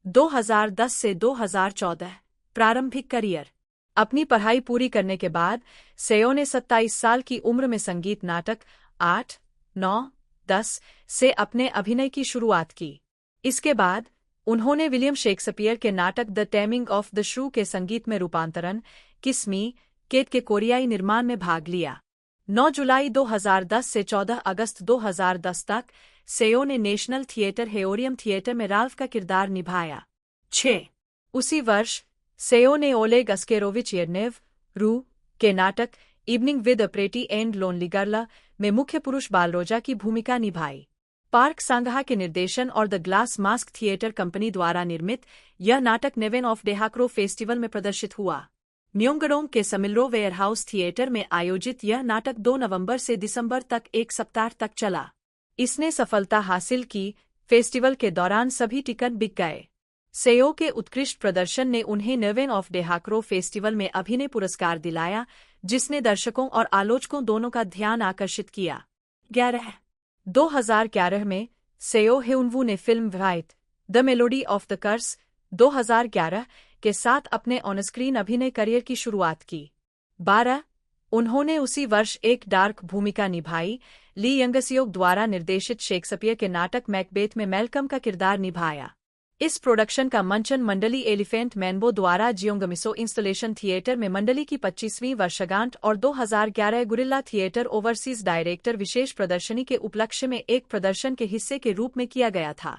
2010 से 2014 प्रारंभिक करियर। अपनी पढ़ाई पूरी करने के बाद सेओ ने 27 साल की उम्र में संगीत नाटक 8, 9, 10 से अपने अभिनय की शुरुआत की। इसके बाद उन्होंने विलियम शेक्सपियर के नाटक द टेमिंग ऑफ द श्रू के संगीत में रूपांतरण किस मी केट के कोरियाई निर्माण में भाग लिया। 9 जुलाई 2010 से 14 अगस्त 2010 तक सेओ ने नेशनल थिएटर हेओरियम थिएटर में राल्फ का किरदार निभाया। 6 उसी वर्ष सेओ ने ओलेग अस्केरोविच येरनेव रू के नाटक evening with a pretty and lonely girl में मुख्य पुरुष बालरोजा की भूमिका निभाई। पार्क सांगहा के निर्देशन और the glass mask theatre company द्वारा निर्मित यह नाटक नेवेन ऑफ डेहाक्रो फेस्टिवल में प्रदर्शित हुआ। म्योंगडोंग के समिल्रो वेयरहाउस थिएटर में आयोजित यह नाटक 2 नवंबर से दिसंबर तक 1 सप्ताह तक चला। इसने सफलता हासिल की। फेस्टिवल के दौरान सभी टिकट बिक गए। सेओ के उत्कृष्ट प्रदर्शन ने उन्हें नेवेन ऑफ डेहाक्रो फेस्टिवल में अभिनय पुरस्कार दिलाया, जिसने दर्शकों और आलोचकों दोनों का ध्यान आकर्षित किया। 2011 में सेओ हेउनवू ने film white the melody of the curse 2011 के साथ अपने ऑनस्क्रीन अभिनय करियर की शुरुआत की। 12 उन्होंने उसी वर्ष एक डार्क भूमिका निभाई। ली यंगसियोक द्वारा निर्देशित शेक्सपियर के नाटक मैकबेथ में मैल्कम का किरदार निभाया। इस प्रोडक्शन का मंचन मंडली एलिफेंट मैनबो द्वारा जियोंगमिसो इंस्टॉलेशन थिएटर में मंडली की 25वीं वर्षगांठ और 2011 गुरिल्ला थिएटर ओवरसीज डायरेक्टर विशेष प्रदर्शनी के उपलक्ष्य में एक प्रदर्शन के हिस्से के रूप में किया गया था।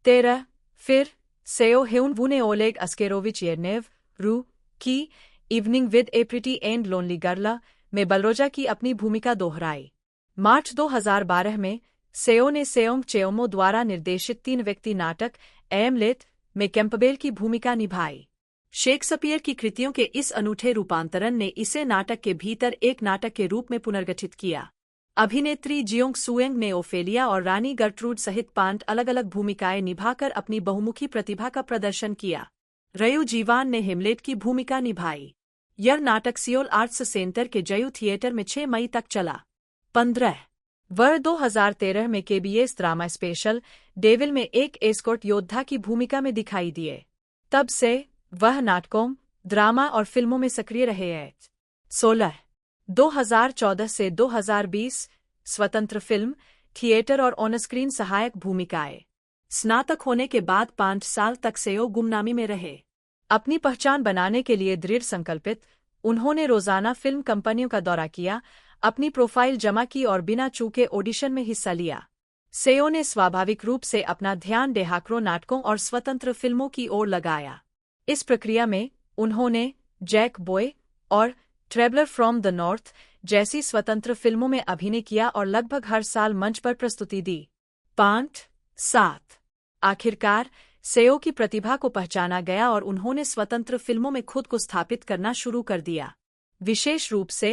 13 फिर सेओ हेउनवू ने ओलेग अस्केरोविच येरनेव रू की evening with A pretty and lonely girl में बलरोजा की अपनी भूमिका दोहराई। मार्च 2012 में सेओ ने सेओंग चेओमो द्वारा निर्देशित 3 व्यक्ति नाटक एमलेट में कैंपबेल की भूमिका निभाई। शेक्सपियर की कृतियों के इस अनूठे रूपांतरण ने इसे नाटक के भीतर एक नाटक के रूप में पुनर्गठित किया। अभिनेत्री जियोंग सुएंग ने ओफेलिया और रानी गर्ट्रूड सहित 5 अलग-अलग भूमिकाएं निभाकर अपनी बहुमुखी प्रतिभा का प्रदर्शन किया। रयू जीवान ने हेमलेट की भूमिका निभाई। यह नाटक सियोल आर्ट्स सेंटर के जयू थिएटर में 6 मई तक चला। 15 वह 2013 में केबीएस ड्रामा स्पेशल डेविल में एक एस्कॉर्ट योद्धा की भूमिका में दिखाई दिए। तब से वह नाटकों, ड्रामा और फिल्मों में सक्रिय रहे हैं। 16 2014 से 2020 स्वतंत्र फिल्म, थिएटर और ऑनस्क्रीन सहायक भूमिकाएं। स्नातक होने के बाद 5 साल तक सेओ गुमनामी में रहे। अपनी पहचान बनाने के लिए दृढ़ संकल्पित, उन्होंने रोजाना फिल्म कंपनियों का दौरा किया, अपनी प्रोफाइल जमा की और बिना चूके ऑडिशन में हिस्सा लिया। सेओ ने स्वाभाविक रूप से अपना ध्यान डेहाक्रो नाटकों और स्वतंत्र फिल्मों की ओर लगाया। इस प्रक्रिया में उन्होंने जैक बॉय और ट्रैवलर फ्रॉम द नॉर्थ जैसी स्वतंत्र फिल्मों में अभिनय किया और लगभग हर साल मंच पर प्रस्तुति दी। 5-7 आखिरकार सेओ की प्रतिभा को पहचाना गया और उन्होंने स्वतंत्र फिल्मों में खुद को स्थापित करना शुरू कर दिया। विशेष रूप से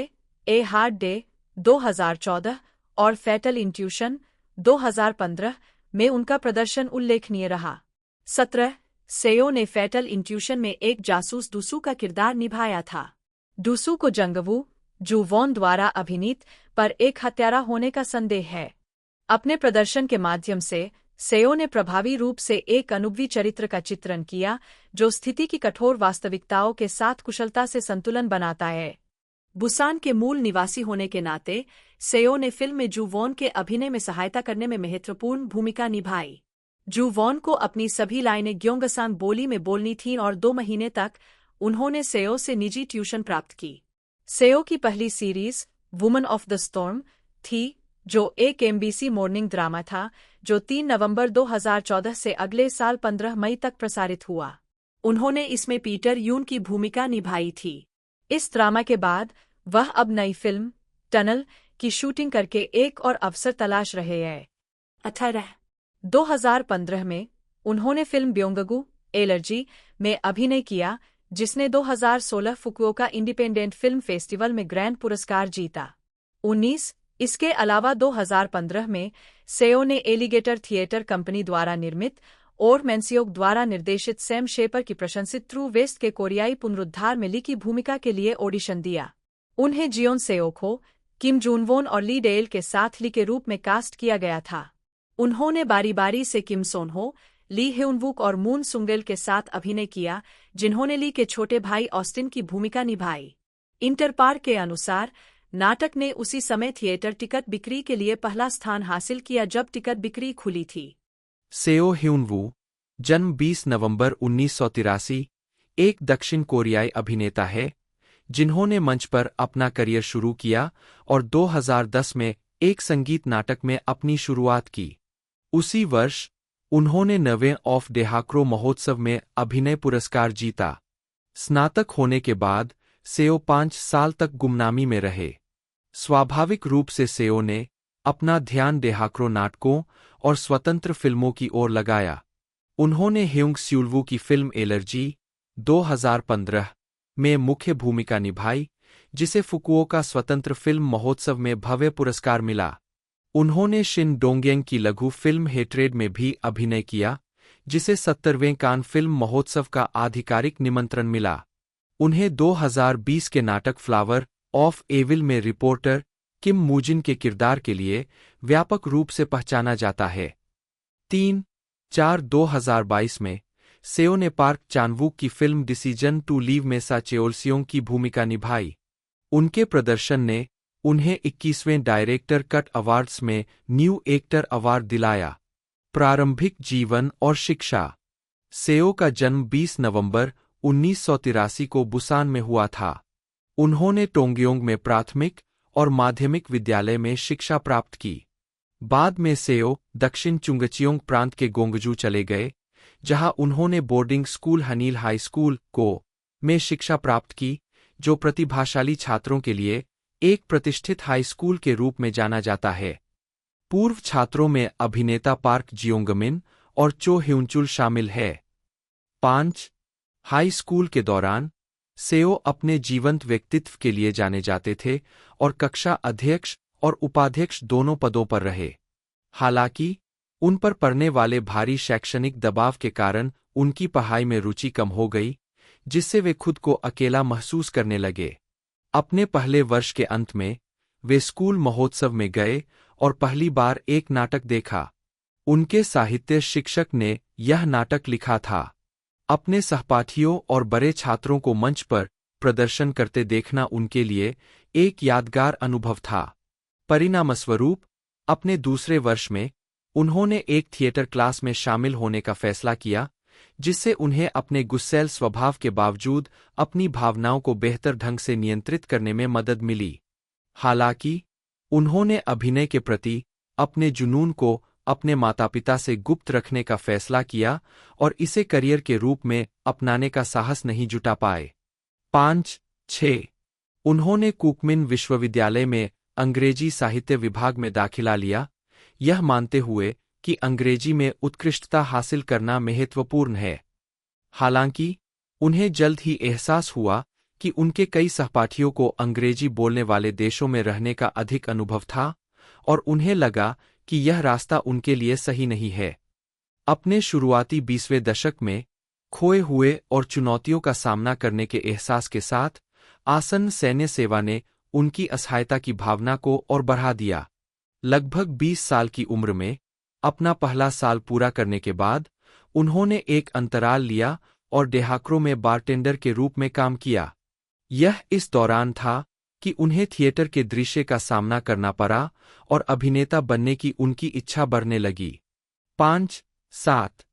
ए हार्ड डे 2014 और फैटल इंट्यूशन 2015 में उनका प्रदर्शन उल्लेखनीय रहा। 17 सेओ ने फैटल इंट्यूशन में एक जासूस डूसू का किरदार निभाया था। डूसू को जंगवू जू वॉन द्वारा अभिनीत पर एक हत्यारा होने का संदेह है। अपने प्रदर्शन के माध्यम से सेओ ने प्रभावी रूप से एक अनुभवी चरित्र का चित्रण किया जो स्थिति की कठोर वास्तविकताओं के साथ कुशलता से संतुलन बनाता है। बुसान के मूल निवासी होने के नाते सेओ ने फिल्म में जू वॉन के अभिनय में सहायता करने में महत्वपूर्ण भूमिका निभाई। जू वॉन को अपनी सभी लाइनें ग्योंगसांग बोली में बोलनी थीं और 2 महीने तक उन्होंने सेओ से निजी ट्यूशन प्राप्त की। सेओ की पहली series woman of the storm थी, जो एक एमबीसी मॉर्निंग ड्रामा था जो 3 नवंबर 2014 से अगले साल 15 मई तक प्रसारित हुआ। उन्होंने इसमें पीटर यून की भूमिका निभाई थी। इस ड्रामा के बाद वह अब नई फिल्म टनल की शूटिंग करके एक और अवसर तलाश रहे हैं। 18 2015 में उन्होंने फिल्म ब्योंगगू एलर्जी में अभिनय किया, जिसने 2016 फुकुओका इंडिपेंडेंट फिल्म फेस्टिवल में ग्रैंड पुरस्कार जीता। 19 इसके अलावा 2015 में सेओ ने एलिगेटर थिएटर कंपनी द्वारा निर्मित और मैंसियोक द्वारा निर्देशित सैम शेपर की प्रशंसित थ्रू वेस्ट के कोरियाई पुनरुद्धार में ली की भूमिका के लिए ऑडिशन दिया। उन्हें जियोन सेओक हो, किम जूनवोन और ली डेल के साथ ली के रूप में कास्ट किया गया था। उन्होंने बारी बारी से किम सोन हो, ली ह्यूनवुक और मून सुंगेल के साथ अभिनय किया, जिन्होंने ली के छोटे भाई ऑस्टिन की भूमिका निभाई। इंटरपार के अनुसार नाटक ने उसी समय थिएटर टिकट बिक्री के लिए पहला स्थान हासिल किया जब टिकट बिक्री खुली थी। सेओ ह्यूनवू, जन्म 20 नवंबर 1983, एक दक्षिण कोरियाई अभिनेता है जिन्होंने मंच पर अपना करियर शुरू किया और 2010 में एक संगीत नाटक में अपनी शुरुआत की। उसी वर्ष उन्होंने 9वें ऑफ डेहाक्रो महोत्सव में अभिनय पुरस्कार जीता। स्नातक होने के बाद सेओ 5 साल तक गुमनामी में रहे। स्वाभाविक रूप से सेओ ने अपना ध्यान डेहाक्रो नाटकों और स्वतंत्र फिल्मों की ओर लगाया। उन्होंने ह्यूंग स्यूल्वू की फिल्म एलर्जी 2015 में मुख्य भूमिका निभाई, जिसे फुकुओका स्वतंत्र फिल्म महोत्सव में भव्य पुरस्कार मिला। उन्होंने शिन डोंगयंग की लघु फिल्म हेट्रेड में भी अभिनय किया, जिसे 70वें कान फिल्म महोत्सव का आधिकारिक निमंत्रण मिला। उन्हें 2020 के नाटक फ्लावर ऑफ एविल में रिपोर्टर किम मूजिन के किरदार के लिए व्यापक रूप से पहचाना जाता है। 3-4 2022 में सेओ ने पार्क चान-वूक की फिल्म डिसीजन टू लीव में सा चेओल-सियोंग की भूमिका निभाई। उनके प्रदर्शन ने उन्हें 21वें डायरेक्टर कट अवार्ड्स में न्यू एक्टर अवार्ड दिलाया। प्रारंभिक जीवन और शिक्षा। सेओ का जन्म 20 नवंबर 1983 को बुसान में हुआ था। उन्होंने टोंगयोंग में प्राथमिक और माध्यमिक विद्यालय में शिक्षा प्राप्त की। बाद में सेओ दक्षिण चुंगचियोंग प्रांत के गोंगजू चले गए, जहां उन्होंने बोर्डिंग स्कूल हनील हाई स्कूल को में शिक्षा प्राप्त की, जो प्रतिभाशाली छात्रों के लिए एक प्रतिष्ठित हाई स्कूल के रूप में जाना जाता है। पूर्व छात्रों में अभिनेता पार्क जियोंगमिन और चो ह्यूनचुल शामिल है। 5 हाई स्कूल के दौरान सेओ अपने जीवंत व्यक्तित्व के लिए जाने जाते थे और कक्षा अध्यक्ष और उपाध्यक्ष दोनों पदों पर रहे। हालांकि उन पर पड़ने वाले भारी शैक्षणिक दबाव के कारण उनकी पढ़ाई में रुचि कम हो गई, जिससे वे खुद को अकेला महसूस करने लगे। अपने पहले वर्ष के अंत में वे स्कूल महोत्सव में गए और पहली बार एक नाटक देखा। उनके साहित्य शिक्षक ने यह नाटक लिखा था। अपने सहपाठियों और बड़े छात्रों को मंच पर प्रदर्शन करते देखना उनके लिए एक यादगार अनुभव था। परिणामस्वरूप अपने दूसरे वर्ष में उन्होंने एक थिएटर क्लास में शामिल होने का फैसला किया, जिससे उन्हें अपने गुस्सैल स्वभाव के बावजूद अपनी भावनाओं को बेहतर ढंग से नियंत्रित करने में मदद मिली। हालांकि उन्होंने अभिनय के प्रति अपने जुनून को अपने माता-पिता से गुप्त रखने का फैसला किया और इसे करियर के रूप में अपनाने का साहस नहीं जुटा पाए। 5-6 उन्होंने कूकमिन विश्वविद्यालय में अंग्रेजी साहित्य विभाग में दाखिला लिया, यह मानते हुए कि अंग्रेजी में उत्कृष्टता हासिल करना महत्वपूर्ण है। हालांकि उन्हें जल्द ही एहसास हुआ कि उनके कई सहपाठियों को अंग्रेजी बोलने वाले देशों में रहने का अधिक अनुभव था और उन्हें लगा कि यह रास्ता उनके लिए सही नहीं है। अपने शुरुआती 20वें दशक में खोए हुए और चुनौतियों का सामना करने के एहसास के साथ आसन्न सैन्य सेवा ने उनकी असहायता की भावना को और बढ़ा दिया। लगभग 20 साल की उम्र में अपना पहला साल पूरा करने के बाद उन्होंने एक अंतराल लिया और डेहाक्रो में बारटेंडर के रूप में काम किया। यह इस दौरान था कि उन्हें थिएटर के दृश्य का सामना करना पड़ा और अभिनेता बनने की उनकी इच्छा बढ़ने लगी। 5-7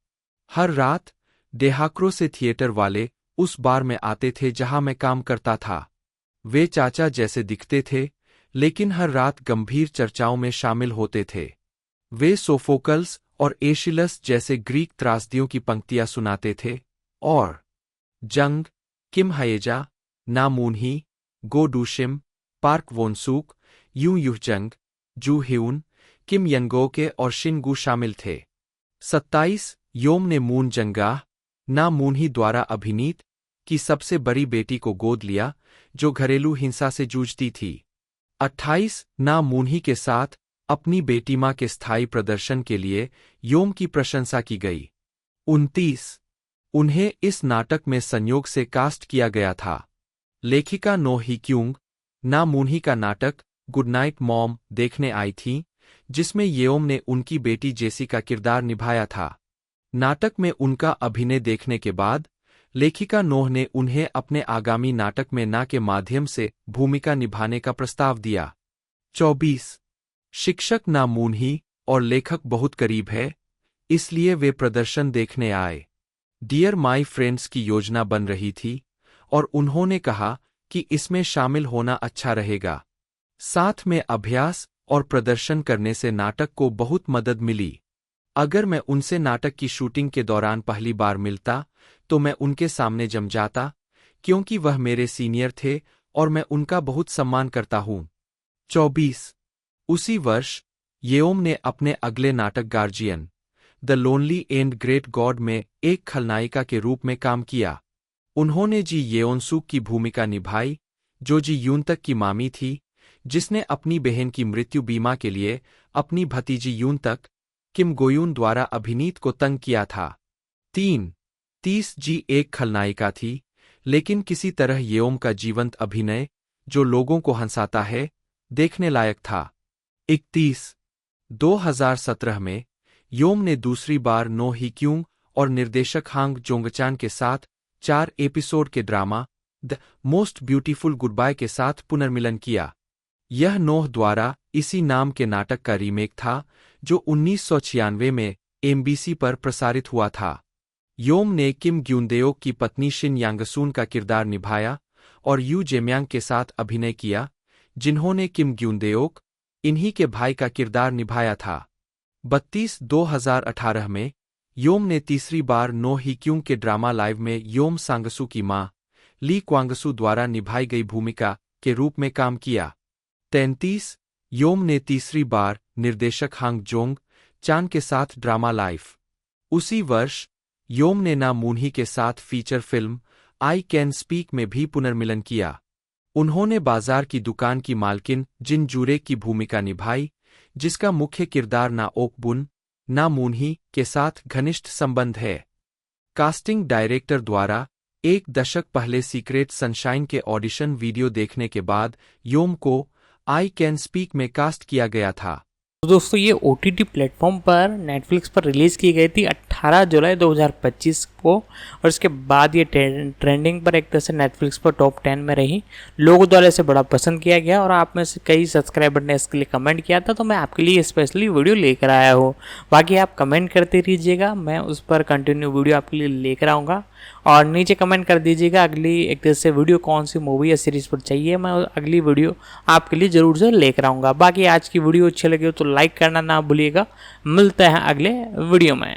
हर रात डेहाक्रो से थिएटर वाले उस बार में आते थे जहां मैं काम करता था। वे चाचा जैसे दिखते थे, लेकिन हर रात गंभीर चर्चाओं में शामिल होते थे। वे सोफोकल्स और एशिलस जैसे ग्रीक त्रासदियों की पंक्तियां सुनाते थे और जंग, किम हयेजा, ना मूनही, गो डूशिम, पार्क वोनसूक, यू युहजंग, जू ह्यून, किम यंगोके और शिनगू शामिल थे। 27 योम ने मून जंगाह, ना मूनही द्वारा अभिनीत की सबसे बड़ी बेटी को गोद लिया जो घरेलू हिंसा से जूझती थी। 28 ना मूनही के साथ अपनी बेटी मां के स्थायी प्रदर्शन के लिए योम की प्रशंसा की गई। 29 उन्हें इस नाटक में संयोग से कास्ट किया गया था। लेखिका नो ही क्यूंग ना मूनही का नाटक गुड नाइट मॉम देखने आई थीं, जिसमें येओम ने उनकी बेटी जेसी का किरदार निभाया था। नाटक में उनका अभिनय देखने के बाद लेखिका नोह ने उन्हें अपने आगामी नाटक में ना के माध्यम से भूमिका निभाने का प्रस्ताव दिया। 24 शिक्षक ना मूनही और लेखक बहुत करीब है, इसलिए वे प्रदर्शन देखने आए। डियर माई फ्रेंड्स की योजना बन रही थी और उन्होंने कहा कि इसमें शामिल होना अच्छा रहेगा। साथ में अभ्यास और प्रदर्शन करने से नाटक को बहुत मदद मिली। अगर मैं उनसे नाटक की शूटिंग के दौरान पहली बार मिलता तो मैं उनके सामने जम जाता, क्योंकि वह मेरे सीनियर थे और मैं उनका बहुत सम्मान करता हूं। 24 उसी वर्ष येओम ने अपने अगले नाटक guardian the lonely and great God में एक खलनायिका के रूप में काम किया। उन्होंने जी येओनसूक की भूमिका निभाई, जो जी यूनतक की मामी थी, जिसने अपनी बहन की मृत्यु बीमा के लिए अपनी भतीजी यूनतक किम गोयून द्वारा अभिनीत को तंग किया था। 30 जी एक खलनायिका थी, लेकिन किसी तरह येओम का जीवंत अभिनय, जो लोगों को हंसाता है, देखने लायक था। 31 2017 में योम ने दूसरी बार नो ही क्यूंग और निर्देशक हांग जोंगचान के साथ 4 एपिसोड के drama the most beautiful goodbye के साथ पुनर्मिलन किया। यह नोह द्वारा इसी नाम के नाटक का रीमेक था, जो 1996 में एमबीसी पर प्रसारित हुआ था। योम ने किम ग्यूनदेओक की पत्नी शिन यांगसून का किरदार निभाया और यू जेम्यांग के साथ अभिनय किया, जिन्होंने किम ग्यूनदेओक, इन्हीं के भाई का किरदार निभाया था। 32 2018 में योम ने तीसरी बार नो ही क्यूंग के ड्रामा लाइव में योम सांगसू की मां ली क्वांगसू द्वारा निभाई गई भूमिका के रूप में काम किया। 33 योम ने तीसरी बार निर्देशक हांग जोंग चान के साथ ड्रामा लाइव। उसी वर्ष योम ने ना मूनही के साथ feature film I can speak में भी पुनर्मिलन किया। उन्होंने बाजार की दुकान की मालकिन जिन जूरे की भूमिका निभाई, जिसका मुख्य किरदार ना ओकबुन ना मूनही के साथ घनिष्ठ संबंध है। कास्टिंग डायरेक्टर द्वारा 1 दशक पहले सीक्रेट सनशाइन के ऑडिशन वीडियो देखने के बाद योम को आई कैन स्पीक में कास्ट किया गया था। तो दोस्तों ये OTT प्लेटफॉर्म पर नेटफ्लिक्स पर रिलीज़ की गई थी 18 जुलाई 2025 को, और इसके बाद ये ट्रेंडिंग पर एक तरह से नेटफ्लिक्स पर टॉप 10 में रही। लोगों द्वारा इसे बड़ा पसंद किया गया और आप में से कई सब्सक्राइबर ने इसके लिए कमेंट किया था, तो मैं आपके लिए स्पेशली वीडियो लेकर आया हूँ। बाकी आप कमेंट करते रहिएगा, मैं उस पर कंटिन्यू वीडियो आपके लिए लेकर आऊँगा। और नीचे कमेंट कर दीजिएगा अगली एक तरह से वीडियो कौन सी मूवी या सीरीज़ पर चाहिए, मैं अगली वीडियो आपके लिए ज़रूर से लेकर आऊँगा। बाकी आज की वीडियो अच्छी लगी हो तो लाइक करना ना भूलिएगा। मिलते हैं अगले वीडियो में।